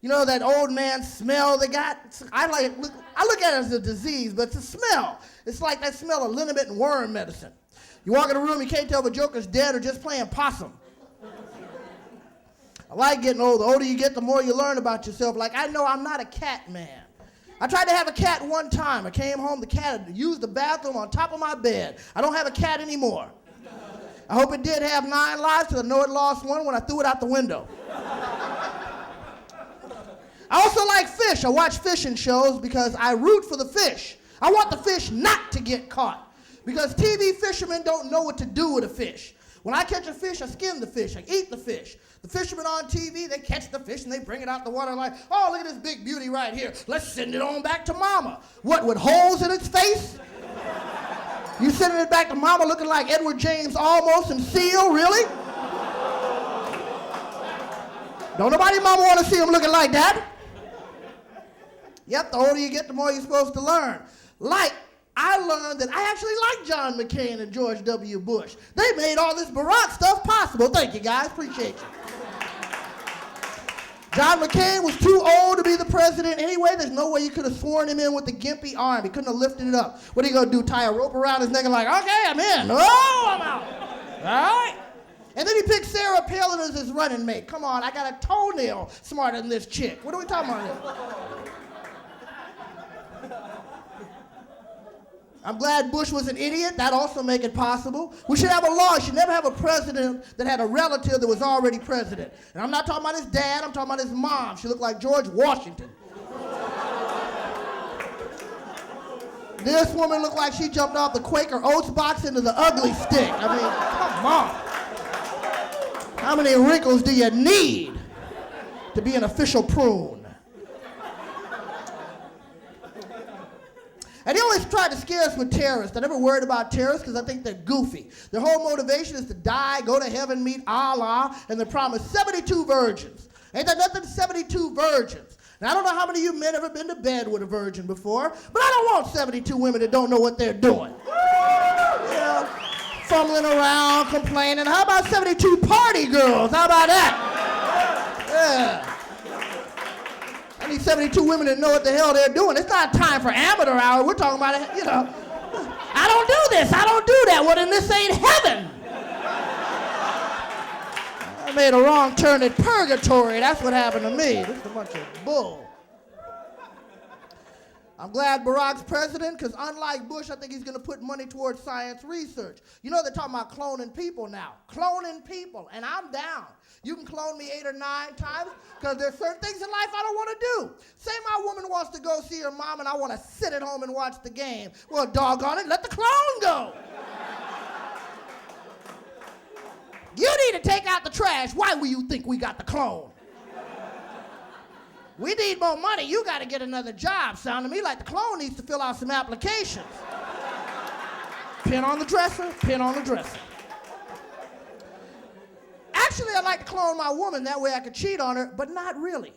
You know that old man smell they got? I look at it as a disease, but it's a smell. It's like that smell of liniment and worm medicine. You walk in a room, you can't tell if a joker's dead or just playing possum. I like getting old. The older you get, the more you learn about yourself. Like, I know I'm not a cat man. I tried to have a cat one time. I came home, the cat had used the bathroom on top of my bed. I don't have a cat anymore. I hope it did have 9 lives, because I know it lost one when I threw it out the window. I also like fish. I watch fishing shows because I root for the fish. I want the fish not to get caught, because TV fishermen don't know what to do with a fish. When I catch a fish, I skin the fish, I eat the fish. The fishermen on TV, they catch the fish and they bring it out the water like, oh, look at this big beauty right here. Let's send it on back to mama. What, with holes in its face? You sending it back to mama looking like Edward James Olmos and Seal, really? Don't nobody mama want to see him looking like that. Yep, the older you get, the more you're supposed to learn. Like, I learned that I actually like John McCain and George W. Bush. They made all this Barack stuff possible. Thank you, guys. Appreciate you. John McCain was too old to be the president anyway. There's no way you could have sworn him in with the gimpy arm. He couldn't have lifted it up. What are you going to do, tie a rope around his neck and like, okay, I'm in. Oh, I'm out. All right. And then he picked Sarah Palin as his running mate. Come on, I got a toenail smarter than this chick. What are we talking about here? I'm glad Bush was an idiot. That also make it possible. We should have a law. You should never have a president that had a relative that was already president. And I'm not talking about his dad. I'm talking about his mom. She looked like George Washington. This woman looked like she jumped off the Quaker Oats box into the ugly stick. I mean, come on. How many wrinkles do you need to be an official prune? And they always try to scare us with terrorists. I never worried about terrorists because I think they're goofy. Their whole motivation is to die, go to heaven, meet Allah, and they're promised 72 virgins. Ain't that nothing? 72 virgins. Now, I don't know how many of you men ever been to bed with a virgin before, but I don't want 72 women that don't know what they're doing. Yeah, fumbling around, complaining. How about 72 party girls? How about that? Yeah. I need 72 women that know what the hell they're doing. It's not time for amateur hour. We're talking about, you know, I don't do this. I don't do that. Well, then this ain't heaven. I made a wrong turn at purgatory. That's what happened to me. This is a bunch of bull. I'm glad Barack's president, because unlike Bush, I think he's going to put money towards science research. You know they're talking about cloning people now. Cloning people, and I'm down. You can clone me 8 or 9 times, because there's certain things in life I don't want to do. Say my woman wants to go see her mom, and I want to sit at home and watch the game. Well, doggone it, let the clone go. You need to take out the trash. Why will you think we got the clone? We need more money. You got to get another job. Sound to me like the clone needs to fill out some applications. Pin on the dresser, pin on the dresser. Actually, I'd like to clone my woman. That way I could cheat on her, but not really.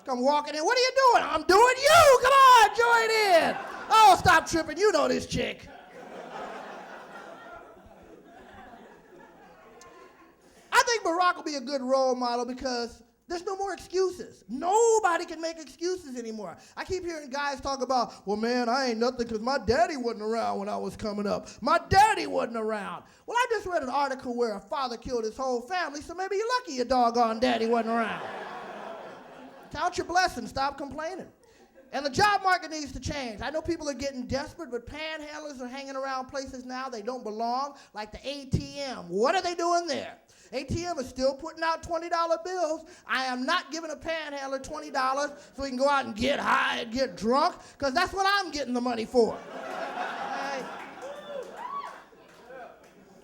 Come walking in. What are you doing? I'm doing you. Come on, join in. Oh, stop tripping. You know this chick. I think Barack will be a good role model because there's no more excuses. Nobody can make excuses anymore. I keep hearing guys talk about, well, man, I ain't nothing because my daddy wasn't around when I was coming up. My daddy wasn't around. Well, I just read an article where a father killed his whole family, so maybe you're lucky your doggone daddy wasn't around. Count your blessings. Stop complaining. And the job market needs to change. I know people are getting desperate, but panhandlers are hanging around places now they don't belong, like the ATM. What are they doing there? ATM is still putting out $20 bills. I am not giving a panhandler $20 so he can go out and get high and get drunk, because that's what I'm getting the money for. Right?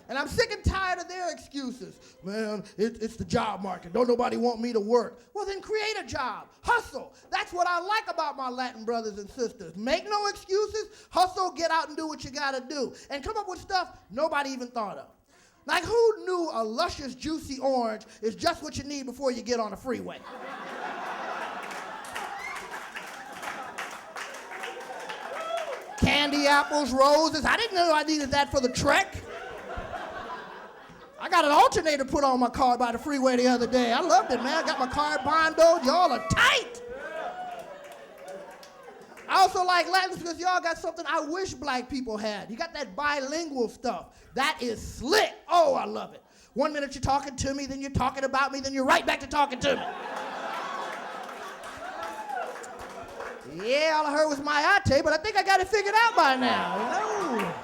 And I'm sick and tired of their excuses. Man, it's the job market. Don't nobody want me to work. Well, then create a job. Hustle. That's what I like about my Latin brothers and sisters. Make no excuses. Hustle, get out and do what you got to do. And come up with stuff nobody even thought of. Like, who knew a luscious, juicy orange is just what you need before you get on a freeway? Candy apples, roses. I didn't know I needed that for the trek. I got an alternator put on my car by the freeway the other day. I loved it, man. I got my car bondoed. Y'all are tight. I also like Latins because y'all got something I wish black people had. You got that bilingual stuff. That is slick. Oh, I love it. 1 minute you're talking to me, then you're talking about me, then you're right back to talking to me. Yeah, all I heard was my ate, but I think I got it figured out by now, you know?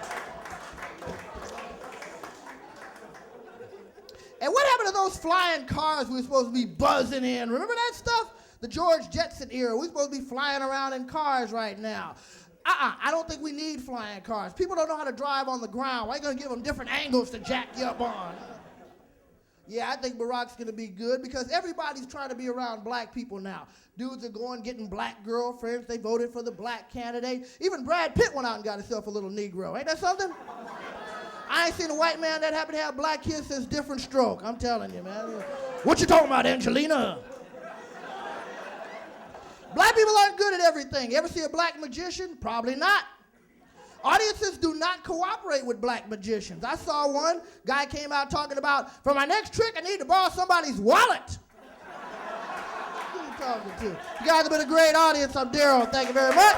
And what happened to those flying cars we were supposed to be buzzing in? Remember that stuff? The George Jetson era. We're supposed to be flying around in cars right now. I don't think we need flying cars. People don't know how to drive on the ground. Why are you going to give them different angles to jack you up on? Yeah, I think Barack's going to be good because everybody's trying to be around black people now. Dudes are going getting black girlfriends. They voted for the black candidate. Even Brad Pitt went out and got himself a little Negro. Ain't that something? I ain't seen a white man that happened to have black kids since Different Stroke. I'm telling you, man. What you talking about, Angelina? Black people aren't good at everything. You ever see a black magician? Probably not. Audiences do not cooperate with black magicians. I saw one guy came out talking about, for my next trick, I need to borrow somebody's wallet. Who are you talking to? You guys have been a great audience. I'm Daryl. Thank you very much.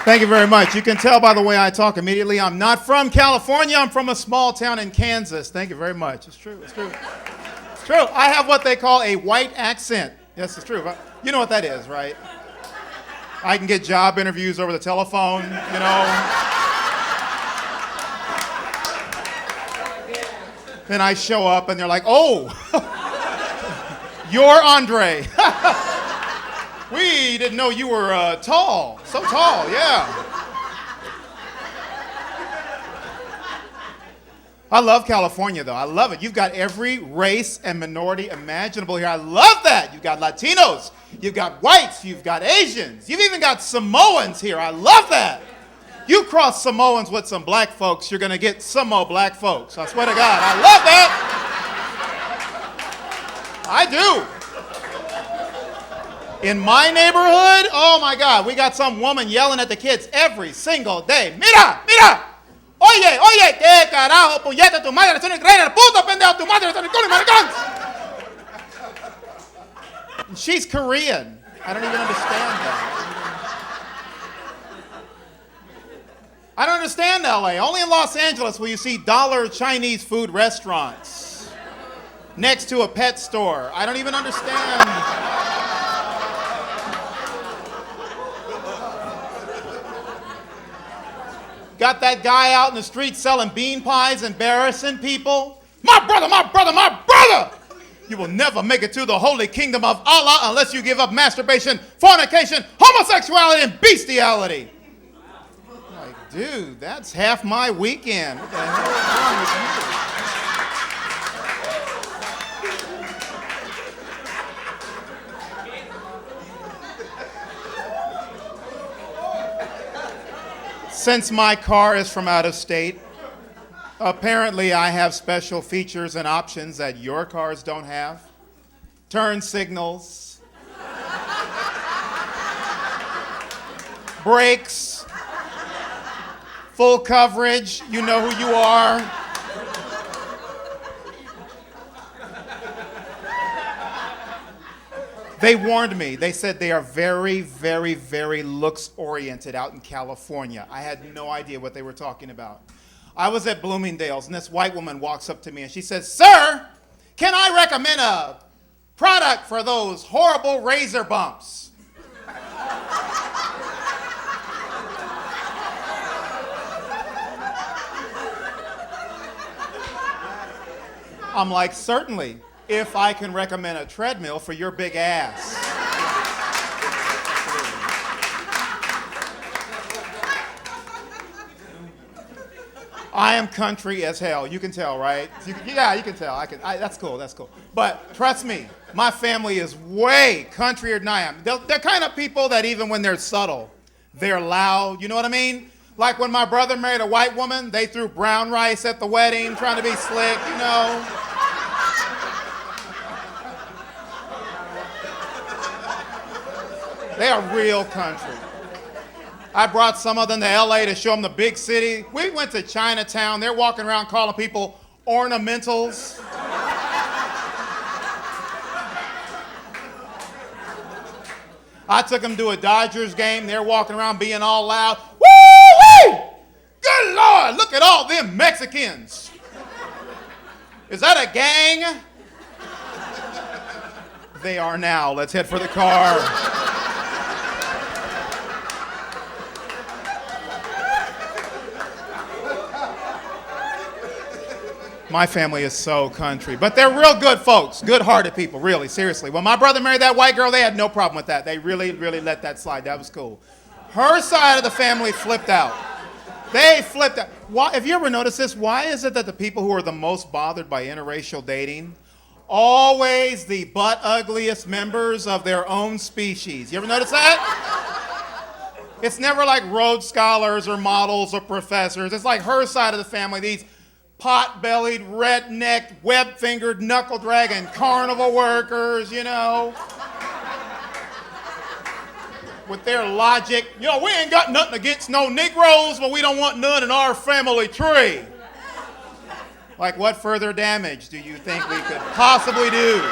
Thank you very much. You can tell by the way I talk immediately, I'm not from California. I'm from a small town in Kansas. Thank you very much. It's true. It's true. It's true. I have what they call a white accent. Yes, it's true. You know what that is, right? I can get job interviews over the telephone, you know. Then I show up and they're like, oh, you're Andre. We didn't know you were tall. So tall, yeah. I love California, though. I love it. You've got every race and minority imaginable here. I love that. You've got Latinos. You've got whites. You've got Asians. You've even got Samoans here. I love that. You cross Samoans with some black folks, you're going to get some more black folks. I swear to God. I love that. I do. In my neighborhood, oh my God, we got some woman yelling at the kids every single day. Mira, mira. Oye, oye, que carajo, puñeta, tu madre, son el rey, puto pendejo, tu madre, son el culo, maricón. She's Korean. I don't even understand that. I don't understand LA. Only in Los Angeles will you see dollar Chinese food restaurants next to a pet store. I don't even understand. Got that guy out in the street selling bean pies, embarrassing people. My brother, my brother, my brother! You will never make it to the holy kingdom of Allah unless you give up masturbation, fornication, homosexuality, and bestiality. Like, dude, that's half my weekend. What the hell is wrong with you? Since my car is from out of state, apparently I have special features and options that your cars don't have. Turn signals, brakes, full coverage, you know who you are. They warned me. They said they are very, very, very looks-oriented out in California. I had no idea what they were talking about. I was at Bloomingdale's, and this white woman walks up to me, and she says, "Sir, can I recommend a product for those horrible razor bumps?" I'm like, "Certainly, if I can recommend a treadmill for your big ass." I am country as hell. You can tell, right? Yeah, you can tell. That's cool. That's cool. But trust me, my family is way countryer than I am. They're kind of people that even when they're subtle, they're loud. You know what I mean? Like when my brother married a white woman, they threw brown rice at the wedding, trying to be slick, you know. They are real country. I brought some of them to LA to show them the big city. We went to Chinatown. They're walking around calling people ornamentals. I took them to a Dodgers game. They're walking around being all loud. Woo-wee! Good Lord, look at all them Mexicans. Is that a gang? They are now. Let's head for the car. My family is so country. But they're real good folks, good-hearted people, really, seriously. When my brother married that white girl, they had no problem with that. They really, really let that slide. That was cool. Her side of the family flipped out. They flipped out. Why, have you ever noticed this? Why is it that the people who are the most bothered by interracial dating, always the butt ugliest members of their own species? You ever notice that? It's never like Rhodes Scholars or models or professors. It's like her side of the family, these pot-bellied, red-necked, web-fingered, knuckle-dragging carnival workers, you know, with their logic. You know, we ain't got nothing against no Negroes, but we don't want none in our family tree. Like, what further damage do you think we could possibly do?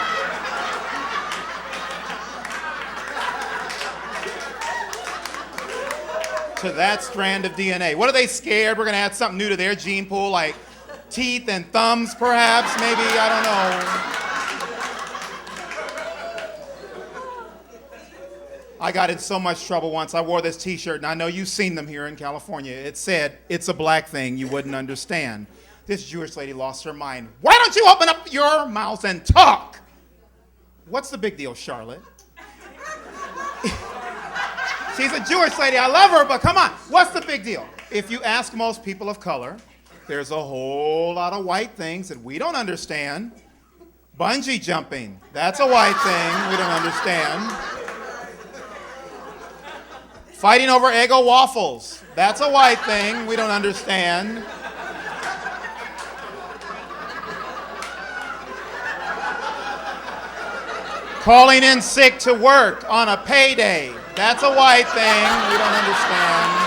To that strand of DNA. What are they scared? We're going to add something new to their gene pool, like teeth and thumbs, perhaps, maybe, I don't know. I got in so much trouble once. I wore this t-shirt, and I know you've seen them here in California. It said, "It's a black thing, you wouldn't understand." This Jewish lady lost her mind. "Why don't you open up your mouth and talk?" What's the big deal, Charlotte? She's a Jewish lady, I love her, but come on, what's the big deal? If you ask most people of color, there's a whole lot of white things that we don't understand. Bungee jumping, that's a white thing we don't understand. Fighting over Eggo waffles, that's a white thing we don't understand. Calling in sick to work on a payday, that's a white thing we don't understand.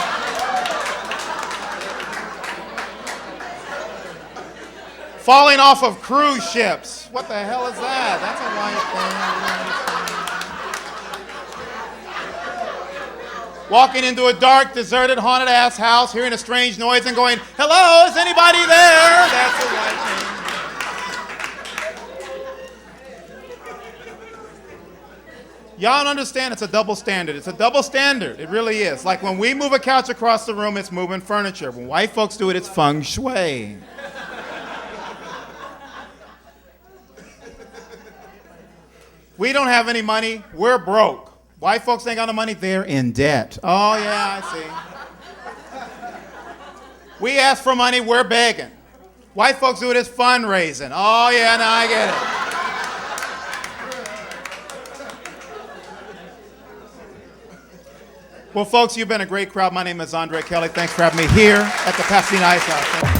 Falling off of cruise ships. What the hell is that? That's a white thing. walking into a dark, deserted, haunted-ass house, hearing a strange noise and going, "Hello, is anybody there?" That's a white man. Y'all don't understand, it's a double standard. It's a double standard. It really is. Like when we move a couch across the room, it's moving furniture. When white folks do it, it's feng shui. We don't have any money. We're broke. White folks ain't got no money. They're in debt. Oh, yeah, I see. We ask for money. We're begging. White folks do it as fundraising. Oh, yeah, now I get it. Well, folks, you've been a great crowd. My name is Andre Kelly. Thanks for having me here at the Pasadena Ice House.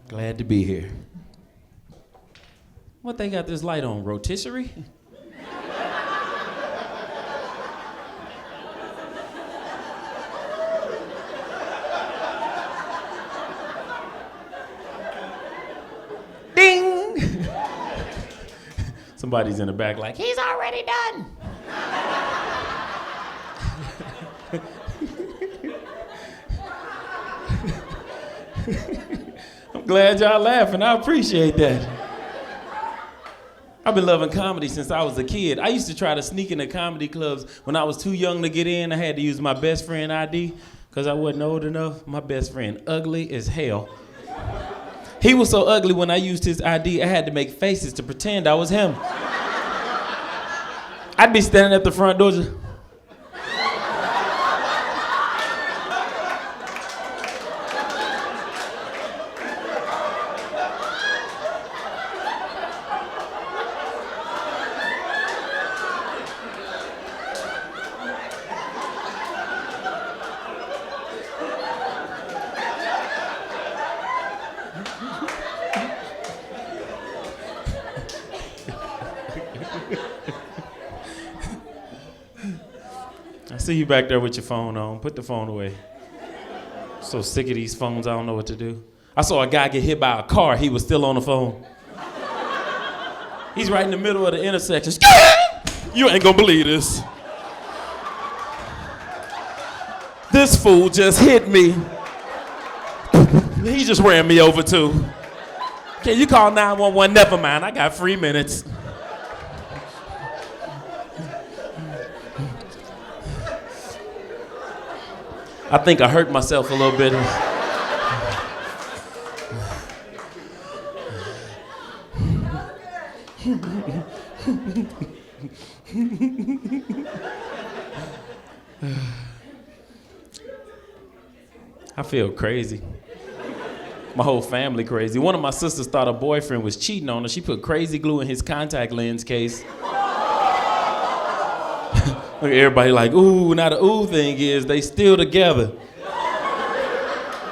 Glad to be here. What they got this light on? Rotisserie? Ding! Somebody's in the back like, he's already done. I'm glad y'all laughing. I appreciate that. I've been loving comedy since I was a kid. I used to try to sneak into comedy clubs when I was too young to get in. I had to use my best friend ID because I wasn't old enough. My best friend, ugly as hell. He was so ugly when I used his ID, I had to make faces to pretend I was him. I'd be standing at the front door just... I see you back there with your phone on. Put the phone away. So sick of these phones, I don't know what to do. I saw a guy get hit by a car. He was still on the phone. He's right in the middle of the intersection. You ain't gonna believe this. This fool just hit me. He just ran me over too. Can you call 911? Never mind, I got 3 minutes. I think I hurt myself a little bit. I feel crazy. My whole family crazy. One of my sisters thought her boyfriend was cheating on her. She put crazy glue in his contact lens case. Look at everybody like, ooh, now the ooh thing is they still together.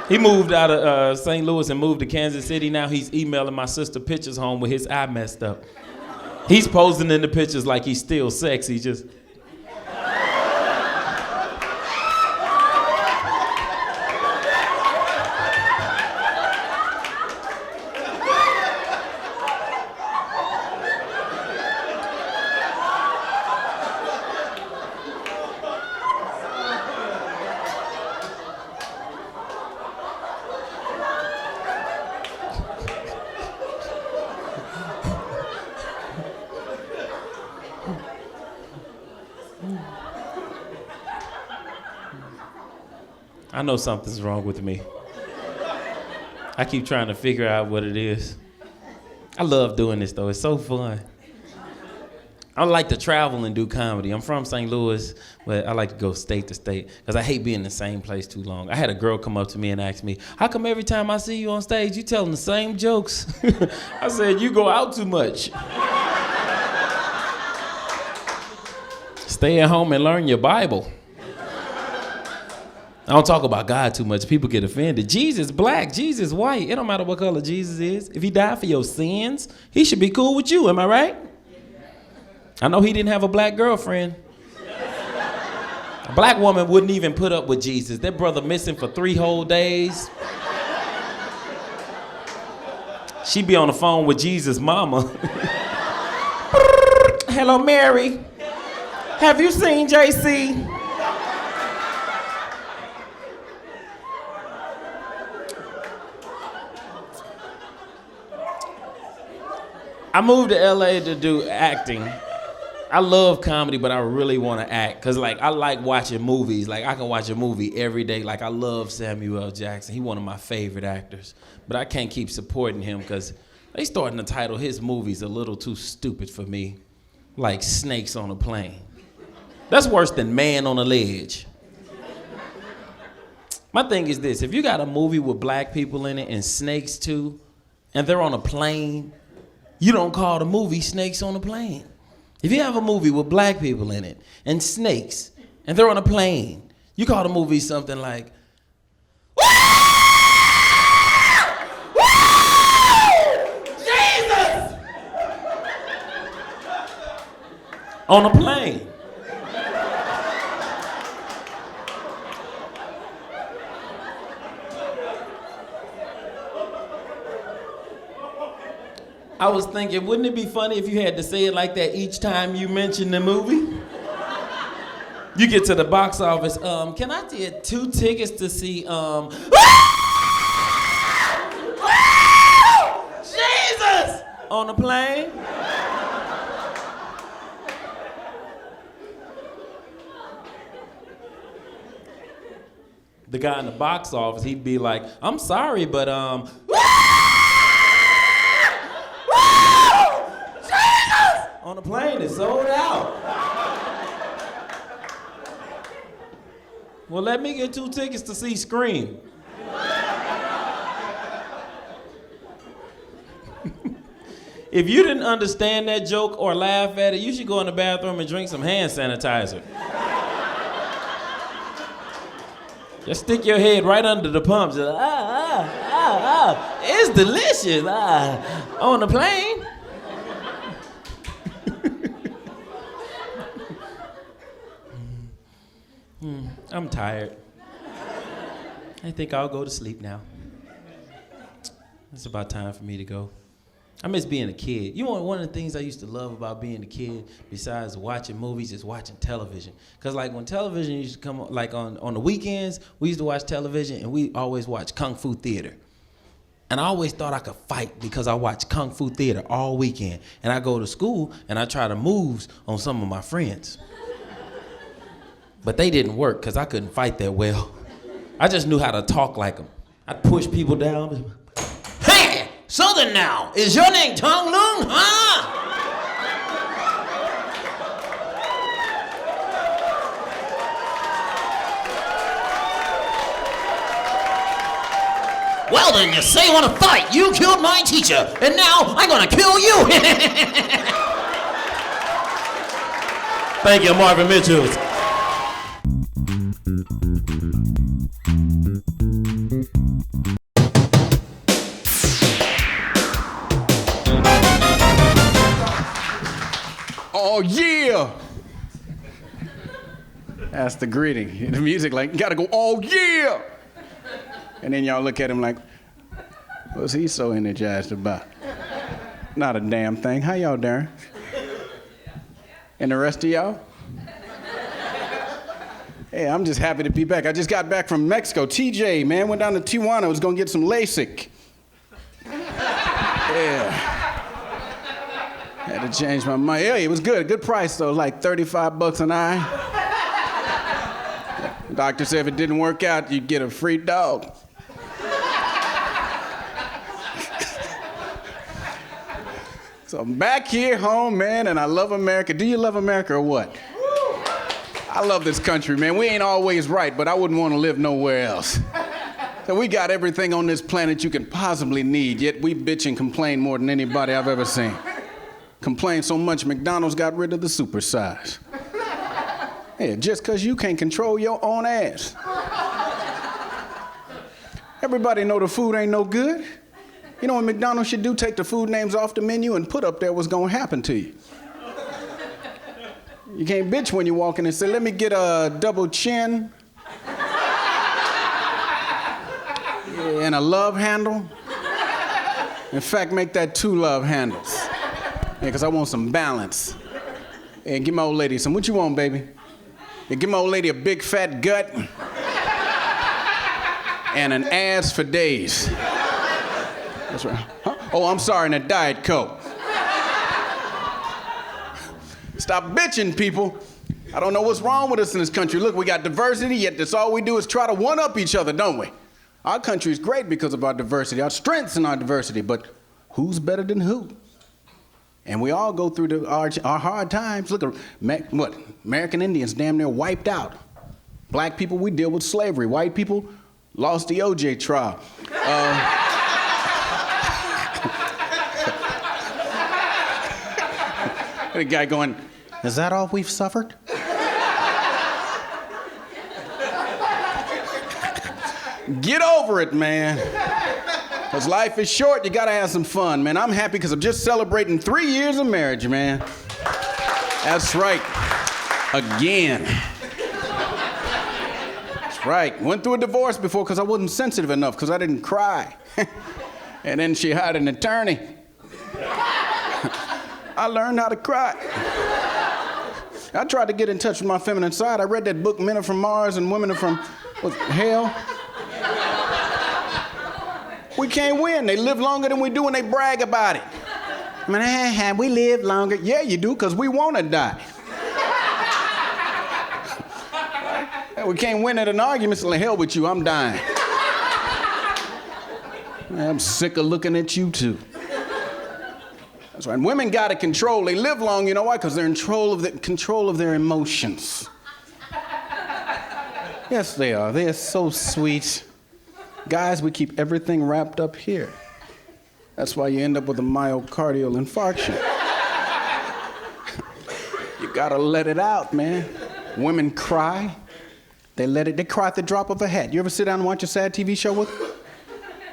He moved out of St. Louis and moved to Kansas City. Now he's emailing my sister pictures home with his eye messed up. He's posing in the pictures like he's still sexy, just... I know something's wrong with me. I keep trying to figure out what it is. I love doing this though, it's so fun. I like to travel and do comedy. I'm from St. Louis, but I like to go state to state because I hate being in the same place too long. I had a girl come up to me and ask me, how come every time I see you on stage, you telling the same jokes? I said, you go out too much. Stay at home and learn your Bible. I don't talk about God too much. People get offended. Jesus black, Jesus white. It don't matter what color Jesus is. If he died for your sins, he should be cool with you. Am I right? I know he didn't have a black girlfriend. A black woman wouldn't even put up with Jesus. That brother missing for 3 whole days. She be on the phone with Jesus' mama. Hello, Mary. Have you seen JC? I moved to LA to do acting. I love comedy, but I really want to act. Cause like I like watching movies. Like I can watch a movie every day. Like I love Samuel L. Jackson. He's one of my favorite actors. But I can't keep supporting him because they starting to title his movies a little too stupid for me. Like Snakes on a Plane. That's worse than Man on a Ledge. My thing is this, if you got a movie with black people in it and snakes too, and they're on a plane, you don't call the movie Snakes on a Plane. If you have a movie with black people in it and snakes and they're on a plane, you call the movie something like, Jesus! On a plane. I was thinking, wouldn't it be funny if you had to say it like that each time you mention the movie? You get to the box office, can I get 2 tickets to see, Jesus! On a plane? The guy in the box office, he'd be like, I'm sorry, but, on the plane, it's sold out. Well, let me get 2 tickets to see Scream. If you didn't understand that joke or laugh at it, you should go in the bathroom and drink some hand sanitizer. Just stick your head right under the pump. Just, it's delicious. On the plane. I'm tired. I think I'll go to sleep now. It's about time for me to go. I miss being a kid. You know, one of the things I used to love about being a kid, besides watching movies, is watching television. Because like when television used to come on, like on the weekends, we used to watch television and we always watch Kung Fu Theater. And I always thought I could fight because I watched Kung Fu Theater all weekend. And I go to school and I try the moves on some of my friends. But they didn't work because I couldn't fight that well. I just knew how to talk like them. I'd push people down. Hey, Southern now, is your name Tong Lung, huh? Well then, you say you want to fight. You killed my teacher, and now I'm gonna kill you. Thank you, Marvin Mitchell. Oh, yeah! That's the greeting. The music, like, you gotta go, oh, yeah! And then y'all look at him like, what's he so energized about? Not a damn thing. How y'all doing? And the rest of y'all? Hey, I'm just happy to be back. I just got back from Mexico. TJ, man, went down to Tijuana. Was gonna get some LASIK. Yeah. Had to change my mind. Yeah, it was good. Good price, though. Like $35 an eye. The doctor said if it didn't work out, you'd get a free dog. So I'm back here home, man, and I love America. Do you love America or what? I love this country, man. We ain't always right, but I wouldn't want to live nowhere else. So we got everything on this planet you can possibly need, yet we bitch and complain more than anybody I've ever seen. Complain so much McDonald's got rid of the super size. Yeah, just because you can't control your own ass. Everybody know the food ain't no good. You know what McDonald's should do? Take the food names off the menu and put up there what's gonna happen to you. You can't bitch when you walk in and say, let me get a double chin and a love handle In fact, make that 2 love handles. Yeah, because I want some balance. And give my old lady some. What you want, baby? Yeah, give my old lady a big fat gut and an ass for days. That's right. Huh? Oh, I'm sorry, and a Diet Coke. Stop bitching, people. I don't know what's wrong with us in this country. Look, we got diversity, yet that's all we do is try to one-up each other, don't we? Our country is great because of our diversity, our strengths in our diversity, but who's better than who? And we all go through our hard times. Look at American Indians damn near wiped out. Black people, we deal with slavery. White people lost the OJ trial. The guy going, is that all we've suffered? Get over it, man. Because life is short, you gotta have some fun, man. I'm happy because I'm just celebrating 3 years of marriage, man. That's right. Again. That's right. Went through a divorce before because I wasn't sensitive enough, because I didn't cry. And then she hired an attorney. I learned how to cry. I tried to get in touch with my feminine side. I read that book, Men Are From Mars and Women Are From Hell. We can't win. They live longer than we do and they brag about it. I mean, we live longer. Yeah, you do, because we want to die. We can't win at an argument, so the hell with you, I'm dying. I'm sick of looking at you too. That's right. And women got to control. They live long, you know why? Because they're in control of their emotions. Yes, they are. They are so sweet. Guys, we keep everything wrapped up here. That's why you end up with a myocardial infarction. You gotta let it out, man. Women cry. They cry at the drop of a hat. You ever sit down and watch a sad TV show with her?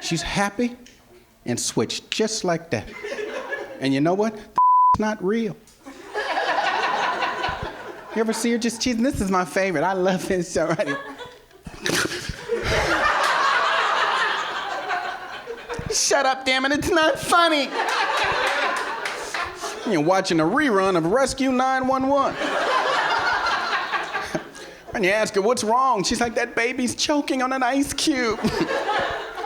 She's happy and switch just like that. And you know what? It's not real. You ever see her just cheating? This is my favorite. I love this show right here. Shut up, damn it, it's not funny. You're watching a rerun of Rescue 911. And you ask her, what's wrong? She's like, that baby's choking on an ice cube.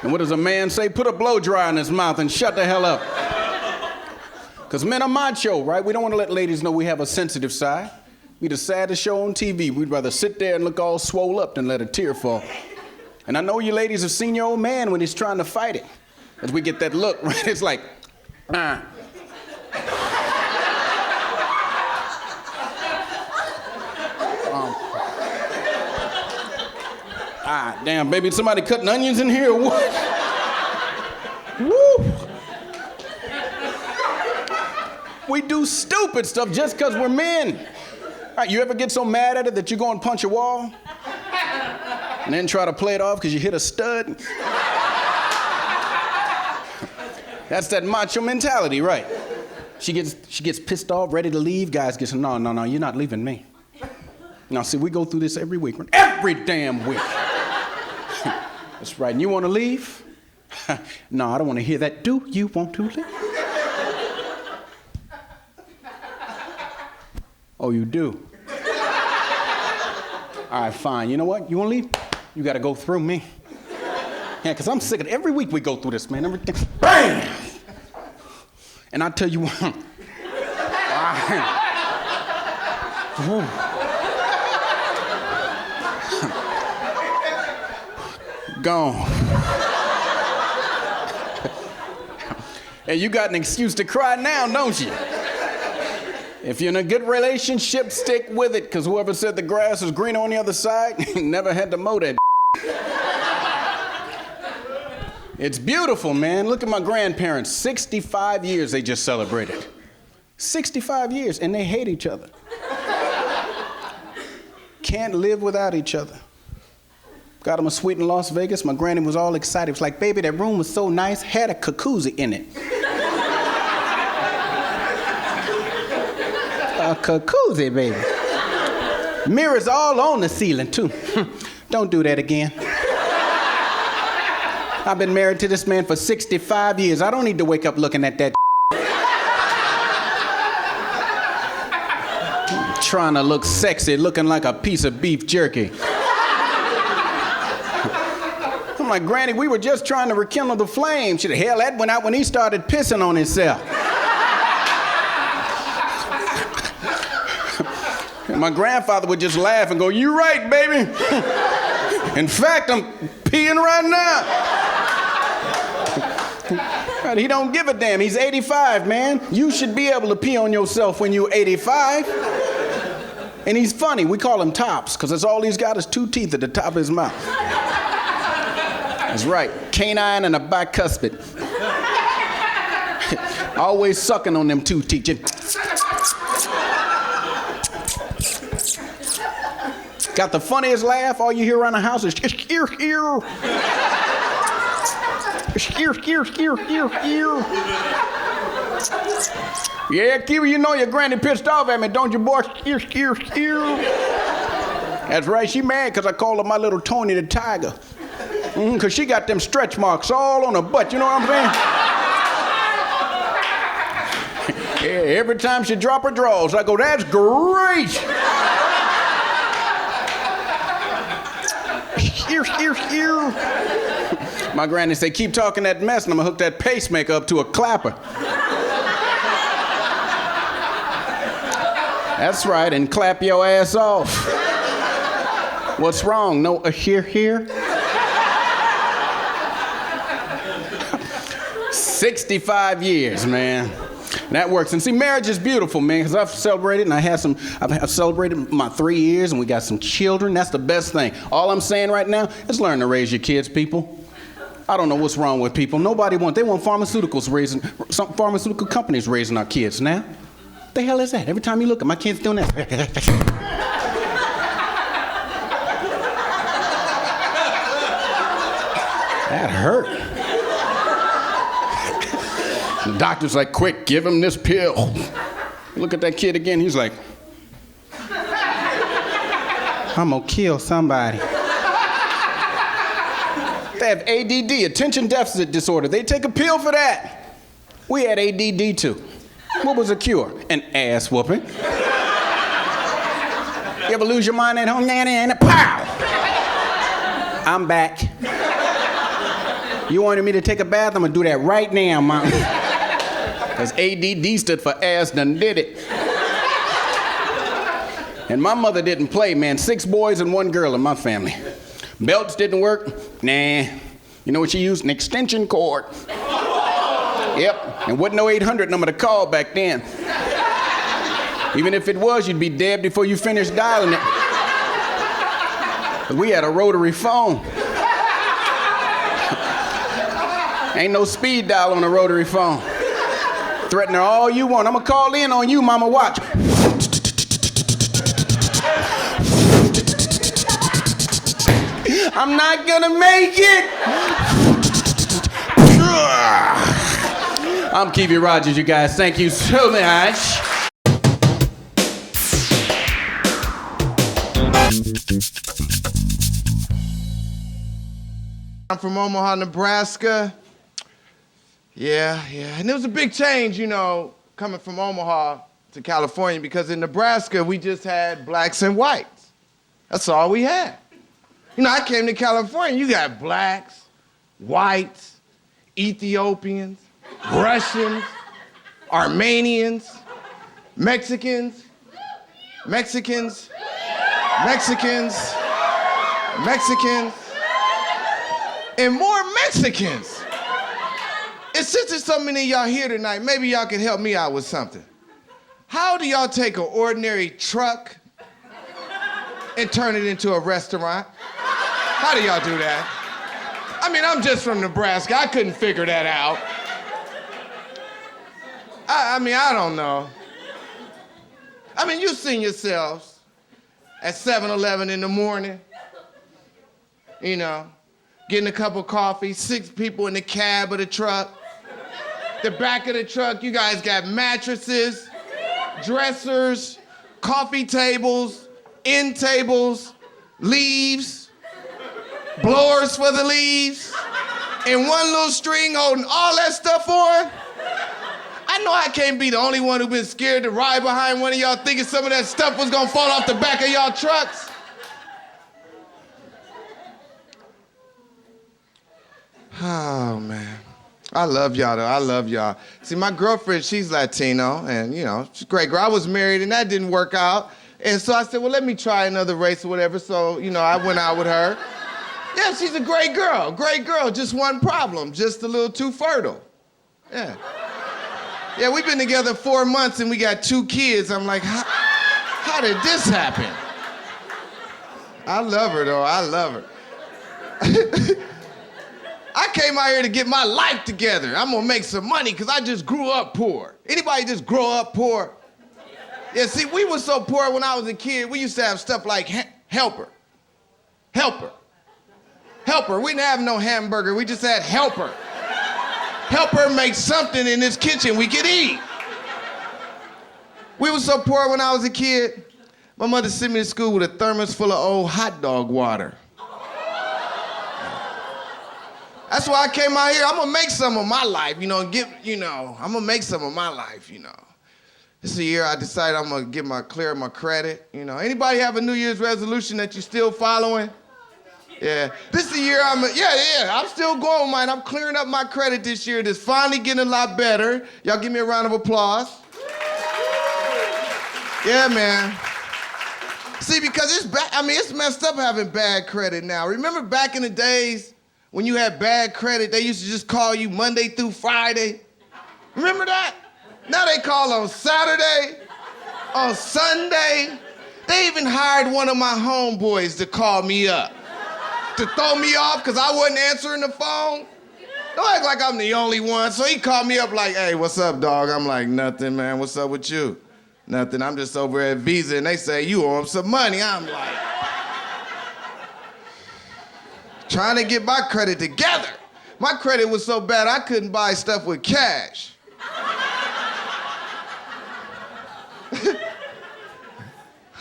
And what does a man say? Put a blow dryer in his mouth and shut the hell up. Because men are macho, right? We don't want to let ladies know we have a sensitive side. We the saddest show on TV. We'd rather sit there and look all swole up than let a tear fall. And I know you ladies have seen your old man when he's trying to fight it. As we get that look, right? It's like, damn, baby, somebody cutting onions in here or what? Woo! We do stupid stuff just because we're men. All right, you ever get so mad at it that you go and punch a wall? And then try to play it off because you hit a stud? That's that macho mentality, right? She gets pissed off, ready to leave. Guys get, no, you're not leaving me. Now, see, we go through this every week. Every damn week. That's right. And you want to leave? No, I don't want to hear that. Do you want to leave? Oh, you do? All right, fine. You know what? You want to leave? You got to go through me. Yeah, because I'm sick of it. Every week we go through this, man. Everything. Bam! And I tell you what. Gone. And you got an excuse to cry now, don't you? If you're in a good relationship, stick with it, because whoever said the grass was greener on the other side never had to mow that. It's beautiful, man. Look at my grandparents. 65 years they just celebrated. 65 years, and they hate each other. Can't live without each other. Got them a suite in Las Vegas. My granny was all excited. Was like, baby, that room was so nice, had a jacuzzi in it. A jacuzzi, baby. Mirrors all on the ceiling, too. Don't do that again. I've been married to this man for 65 years. I don't need to wake up looking at that. Trying to look sexy, looking like a piece of beef jerky. I'm like, Granny, we were just trying to rekindle the flame. She said, hell, that went out when he started pissing on himself. And my grandfather would just laugh and go, you right, baby. In fact, I'm peeing right now. Right, he don't give a damn. He's 85, man. You should be able to pee on yourself when you're 85. And he's funny. We call him Tops, because that's all he's got is 2 teeth at the top of his mouth. That's right. Canine and a bicuspid. Always sucking on them 2 teeth. Got the funniest laugh. All you hear around the house is ear, ear. Yeah, Kiwi, you know your granny pissed off at me, don't you, boy? That's right, she mad because I called her my little Tony the Tiger. Because she got them stretch marks all on her butt, you know what I'm saying? Yeah, every time she drop her drawers, I go, that's great. My granny say, keep talking that mess and I'm gonna hook that pacemaker up to a clapper. That's right, and clap your ass off. What's wrong? No, here? 65 years, man. That works. And see, marriage is beautiful, man, because I've celebrated and I've celebrated my 3 years and we got some children. That's the best thing. All I'm saying right now is learn to raise your kids, people. I don't know what's wrong with people. They want pharmaceutical companies raising our kids now. What the hell is that? Every time you look at my kids doing that. That hurt. The doctor's like, quick, give him this pill. Look at that kid again, he's like, I'm gonna kill somebody. They have ADD, attention deficit disorder. They take a pill for that. We had ADD too. What was the cure? An ass whooping. You ever lose your mind at home? Pow! I'm back. You wanted me to take a bath? I'm gonna do that right now, Mom. Because ADD stood for ass done did it. And my mother didn't play, man. 6 boys and 1 girl in my family. Belts didn't work? Nah. You know what she used? An extension cord. Yep, and wasn't no 800 number to call back then. Even if it was, you'd be dead before you finished dialing it. But we had a rotary phone. Ain't no speed dial on a rotary phone. Threaten her all you want. I'm gonna call in on you, mama, watch. I'm not gonna make it. I'm Kivi Rogers, you guys. Thank you so much. I'm from Omaha, Nebraska. Yeah. And it was a big change, coming from Omaha to California, because in Nebraska, we just had blacks and whites. That's all we had. I came to California, you got blacks, whites, Ethiopians, Russians, Armenians, Mexicans, and more Mexicans. And since there's so many of y'all here tonight, maybe y'all can help me out with something. How do y'all take an ordinary truck and turn it into a restaurant? How do y'all do that? I'm just from Nebraska. I couldn't figure that out. I don't know. You've seen yourselves at 7-Eleven in the morning, getting a cup of coffee, 6 people in the cab of the truck. The back of the truck, you guys got mattresses, dressers, coffee tables, end tables, leaves, blowers for the leaves, and one little string holding all that stuff on. I know I can't be the only one who been scared to ride behind one of y'all thinking some of that stuff was gonna fall off the back of y'all trucks. Oh, man. I love y'all, though. I love y'all. See, my girlfriend, she's Latino, and, you know, she's a great girl. I was married, and that didn't work out. And so I said, well, let me try another race or whatever. So, you know, I went out with her. Yeah, she's a great girl. Just one problem, just a little too fertile. Yeah. Yeah, we've been together 4 months, and we got 2 kids. I'm like, how did this happen? I love her, though. I love her. I came out here to get my life together. I'm gonna make some money because I just grew up poor. Anybody just grow up poor? Yeah, see, we were so poor when I was a kid, we used to have stuff like helper. Helper. We didn't have no hamburger, we just had helper. Helper make something in this kitchen we could eat. We were so poor when I was a kid, my mother sent me to school with a thermos full of old hot dog water. That's why I came out here. I'm gonna make some of my life, I'm gonna make some of my life, This is the year I decided I'm gonna clear my credit, Anybody have a New Year's resolution that you're still following? Yeah. This is the year I'm still going with mine. I'm clearing up my credit this year. It's finally getting a lot better. Y'all give me a round of applause. Yeah, man. See, because it's messed up having bad credit now. Remember back in the days, when you had bad credit, they used to just call you Monday through Friday. Remember that? Now they call on Saturday, on Sunday. They even hired one of my homeboys to call me up, to throw me off because I wasn't answering the phone. Don't act like I'm the only one. So he called me up like, hey, what's up, dog? I'm like, nothing, man. What's up with you? Nothing. I'm just over at Visa, and they say you owe them some money. I'm like, trying to get my credit together. My credit was so bad I couldn't buy stuff with cash.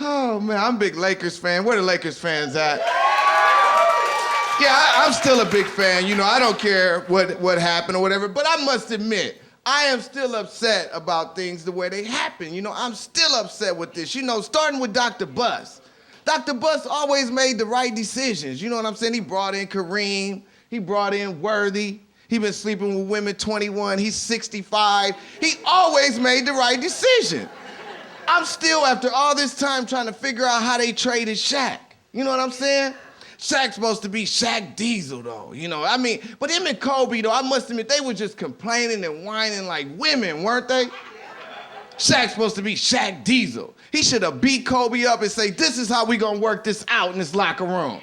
Oh man, I'm a big Lakers fan. Where the Lakers fans at? Yeah, I'm still a big fan. I don't care what happened or whatever, but I must admit, I am still upset about things the way they happen. I'm still upset with this. Starting with Dr. Buss. Dr. Buss always made the right decisions. You know what I'm saying? He brought in Kareem. He brought in Worthy. He been sleeping with women 21. He's 65. He always made the right decision. I'm still, after all this time, trying to figure out how they traded Shaq. You know what I'm saying? Shaq's supposed to be Shaq Diesel, though. But him and Kobe, though, I must admit, they were just complaining and whining like women, weren't they? Shaq's supposed to be Shaq Diesel. He should have beat Kobe up and say, this is how we gonna work this out in this locker room.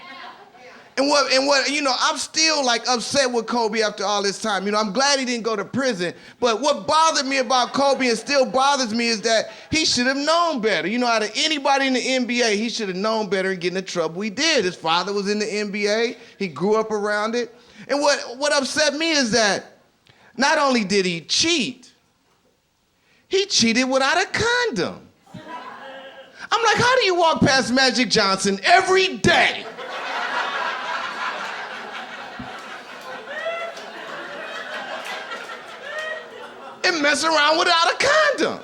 And I'm still upset with Kobe after all this time. I'm glad he didn't go to prison, but what bothered me about Kobe and still bothers me is that he should have known better. Out of anybody in the NBA, he should have known better and get in the trouble he did. His father was in the NBA, he grew up around it. And what upset me is that not only did he cheat, he cheated without a condom. I'm like, how do you walk past Magic Johnson every day and mess around without a condom?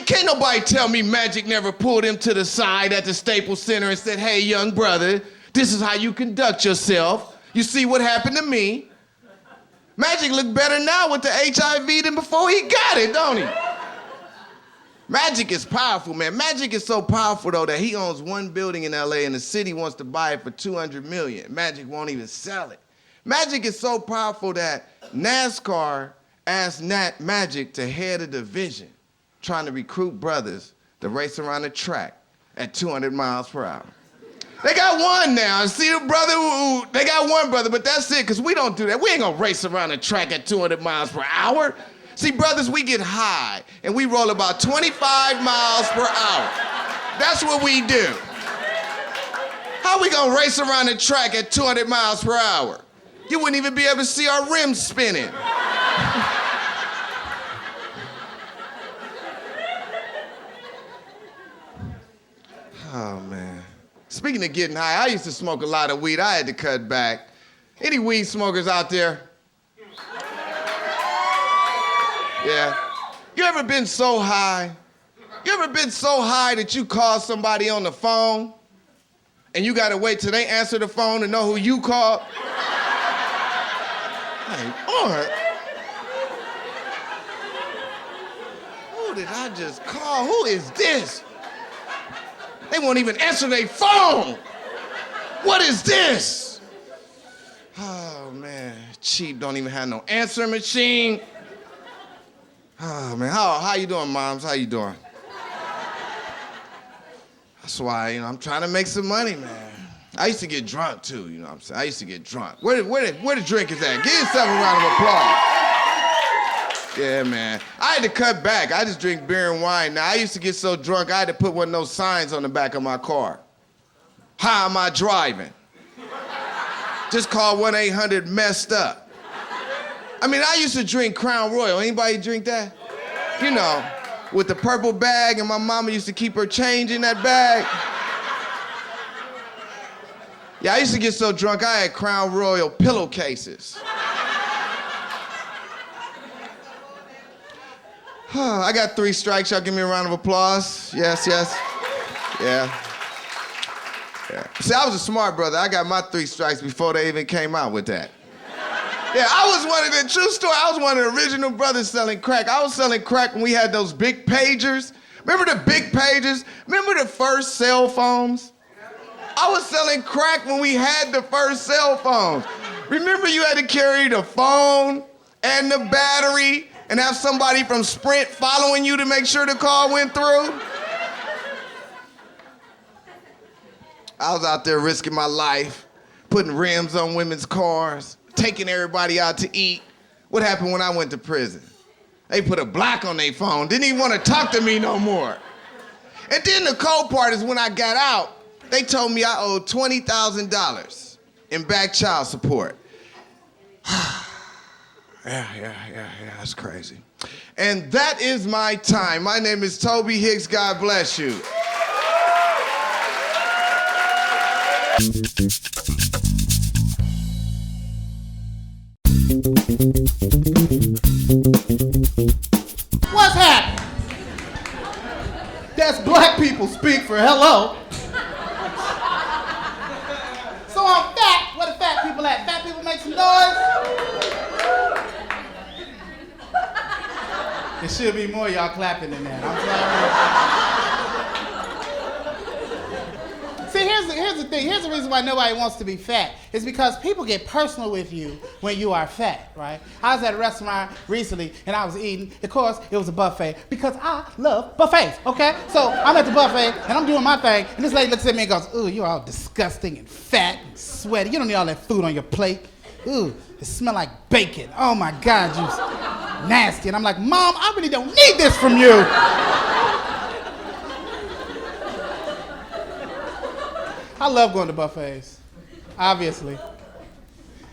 Can't nobody tell me Magic never pulled him to the side at the Staples Center and said, hey, young brother, this is how you conduct yourself. You see what happened to me? Magic look better now with the HIV than before he got it, don't he? Magic is powerful, man. Magic is so powerful, though, that he owns one building in LA and the city wants to buy it for $200 million. Magic won't even sell it. Magic is so powerful that NASCAR asked Magic to head a division trying to recruit brothers to race around the track at 200 miles per hour. They got one now. See the brother, they got one brother, but that's it, because we don't do that. We ain't gonna race around the track at 200 miles per hour. See, brothers, we get high, and we roll about 25 miles per hour. That's what we do. How we gonna race around the track at 200 miles per hour? You wouldn't even be able to see our rims spinning. Oh, man. Speaking of getting high, I used to smoke a lot of weed. I had to cut back. Any weed smokers out there? Yeah. You ever been so high? You ever been so high that you call somebody on the phone and you gotta wait till they answer the phone to know who you called? Like, what? Who did I just call? Who is this? They won't even answer their phone. What is this? Oh man, cheap don't even have no answer machine. Oh man, how you doing, moms? How you doing? That's why, I'm trying to make some money, man. I used to get drunk too, you know what I'm saying? I used to get drunk. Where the drink is at? Give yourself a round of applause. Yeah, man. I had to cut back. I just drink beer and wine now. I used to get so drunk, I had to put one of those signs on the back of my car. How am I driving? Just call 1-800-MESSED-UP. I mean, I used to drink Crown Royal. Anybody drink that? You know, with the purple bag, and my mama used to keep her change in that bag. Yeah, I used to get so drunk, I had Crown Royal pillowcases. I got 3 strikes. Y'all give me a round of applause. Yes, yes. Yeah. See, I was a smart brother. I got my 3 strikes before they even came out with that. Yeah, I was one of the true story. I was one of the original brothers selling crack. I was selling crack when we had those big pagers. Remember the big pagers? Remember the first cell phones? I was selling crack when we had the first cell phones. Remember you had to carry the phone and the battery and have somebody from Sprint following you to make sure the call went through? I was out there risking my life, putting rims on women's cars, taking everybody out to eat. What happened when I went to prison? They put a block on their phone, didn't even want to talk to me no more. And then the cold part is when I got out, they told me I owed $20,000 in back child support. Yeah, that's crazy. And that is my time. My name is Tobe Hixx. God bless you. What's happening? That's black people speak for hello. So I'm fat. Where the fat people at? Fat people make some noise? There should be more y'all clapping than that. I'm sorry. See, here's the thing. Here's the reason why nobody wants to be fat. It's because people get personal with you when you are fat, right? I was at a restaurant recently and I was eating. Of course, it was a buffet because I love buffets, okay? So I'm at the buffet and I'm doing my thing and this lady looks at me and goes, "Ooh, you're all disgusting and fat and sweaty. You don't need all that food on your plate. Ooh, it smells like bacon. Oh my God, you nasty." And I'm like, "Mom, I really don't need this from you." I love going to buffets, obviously.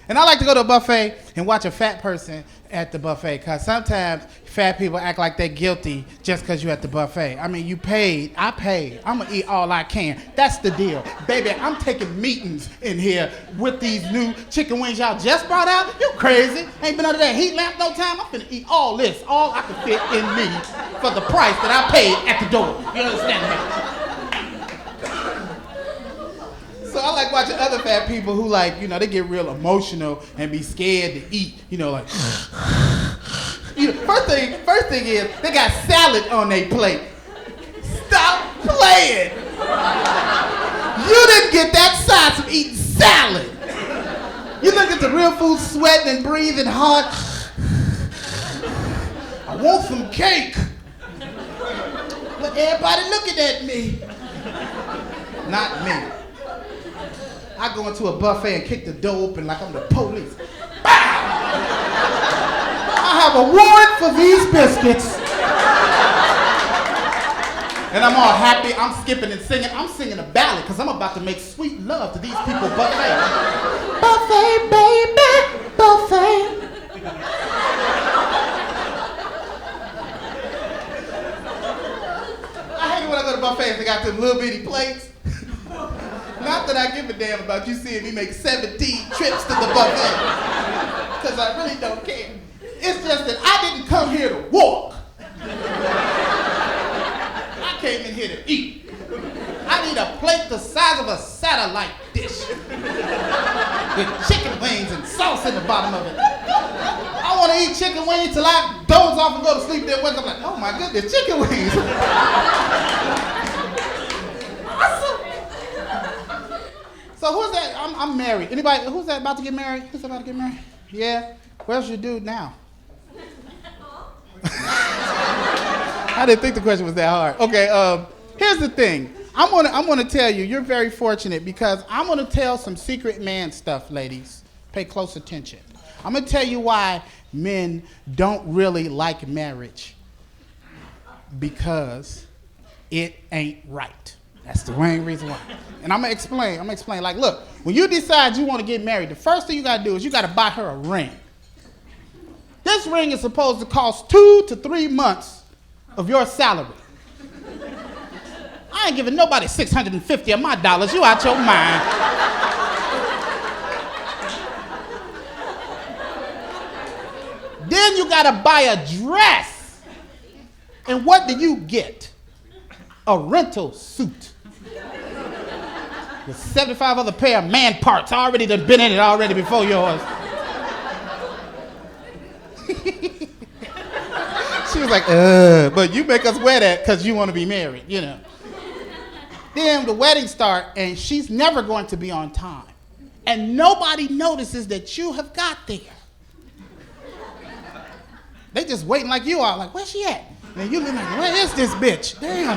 And I like to go to a buffet and watch a fat person at the buffet, because sometimes fat people act like they're guilty just because you're at the buffet. I mean, you paid, I paid, I'm gonna eat all I can. That's the deal. Baby, I'm taking meetings in here with these new chicken wings y'all just brought out. You crazy? Ain't been under that heat lamp no time. I'm finna eat all this, all I can fit in me for the price that I paid at the door. You understand that? So I like watching other fat people who they get real emotional and be scared to eat, like. First thing is, they got salad on their plate. Stop playing. You didn't get that size from eating salad. You look at the real food, sweating and breathing hard. I want some cake. But everybody looking at me. Not me. I go into a buffet and kick the door open like I'm the police. Bow! I have a warrant for these biscuits. And I'm all happy, I'm skipping and singing. I'm singing a ballad because I'm about to make sweet love to these people buffet. Buffet, baby, buffet. I hate it when I go to buffets, they got them little bitty plates. Not that I give a damn. damn about you seeing me make 17 trips to the buffet. Because I really don't care. It's just that I didn't come here to walk. I came in here to eat. I need a plate the size of a satellite dish with chicken wings and sauce in the bottom of it. I want to eat chicken wings till I doze off and go to sleep. Then wake up like, oh my goodness, chicken wings. Awesome. So who's that? I'm married. Anybody? Who's that about to get married? Who's about to get married? Yeah. Where's your dude now? I didn't think the question was that hard. Okay. Here's the thing. I'm gonna tell you, you're very fortunate because I'm gonna tell some secret man stuff, ladies. Pay close attention. I'm gonna tell you why men don't really like marriage. Because it ain't right. That's the main reason why. And I'm gonna explain. Like, look, when you decide you wanna get married, the first thing you gotta do is you gotta buy her a ring. This ring is supposed to cost 2 to 3 months of your salary. I ain't giving nobody $650 of my dollars. You out your mind. Then you gotta buy a dress. And what do you get? A rental suit. With 75 other pair of man parts already done been in it already before yours. She was like, but you make us wear that because you want to be married, you know. Then the wedding start, and she's never going to be on time. And nobody notices that you have got there. They just waiting like you are, like, where's she at? And you look like, where is this bitch? Damn.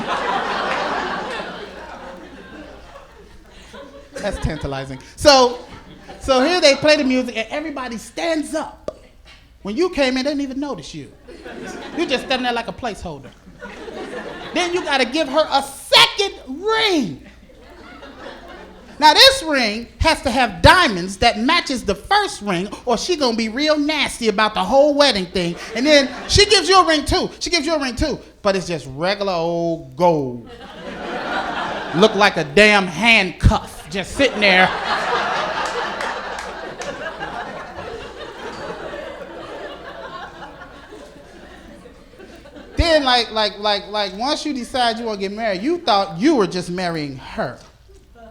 That's tantalizing. So here they play the music, and everybody stands up. When you came in, they didn't even notice you. You're just standing there like a placeholder. Then you gotta give her a second ring. Now this ring has to have diamonds that matches the first ring, or she gonna be real nasty about the whole wedding thing. And then she gives you a ring too. But it's just regular old gold. Look like a damn handcuff just sitting there. Then, like, once you decide you want to get married, you thought you were just marrying her.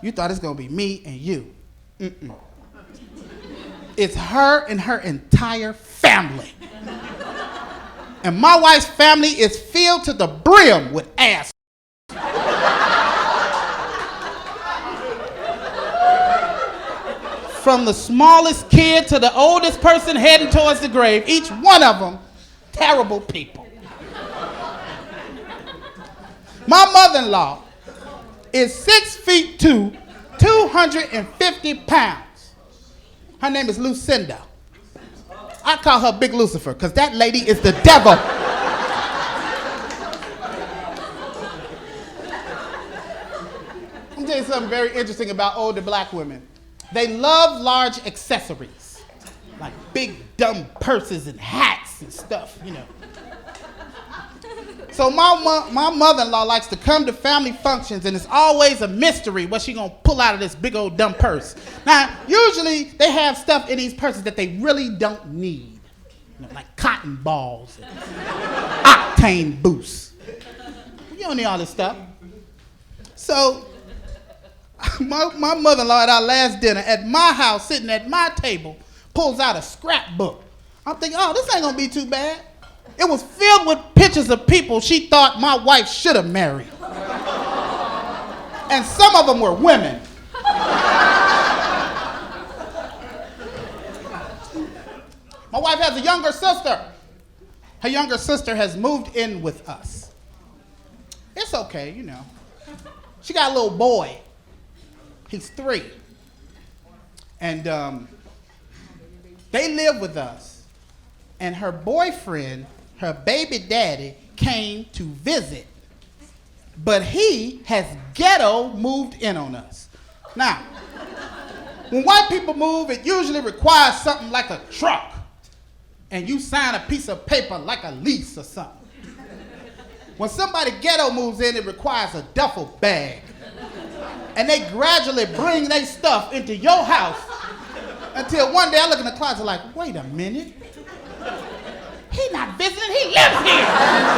You thought it's going to be me and you. Mm-mm. It's her and her entire family. And my wife's family is filled to the brim with ass. From the smallest kid to the oldest person heading towards the grave, each one of them, terrible people. My mother-in-law is 6'2", 250 pounds. Her name is Lucinda. I call her Big Lucifer because that lady is the devil. I'm telling you something very interesting about older black women. They love large accessories, like big dumb purses and hats and stuff, you know. So my mother-in-law likes to come to family functions, and it's always a mystery what she gonna pull out of this big old dumb purse. Now, usually they have stuff in these purses that they really don't need, you know, like cotton balls and octane boosts. You don't need all this stuff. So my mother-in-law at our last dinner at my house, sitting at my table, pulls out a scrapbook. I'm thinking, oh, this ain't gonna be too bad. It was filled with pictures of people she thought my wife should have married. And some of them were women. My wife has a younger sister. Her younger sister has moved in with us. It's okay, you know. She got a little boy. He's 3. And they live with us. And her boyfriend, her baby daddy, came to visit. But he has ghetto moved in on us. Now, when white people move, it usually requires something like a truck. And you sign a piece of paper like a lease or something. When somebody ghetto moves in, it requires a duffel bag. and they gradually bring their stuff into your house until one day I look in the closet like, wait a minute. He not visiting, he lives here.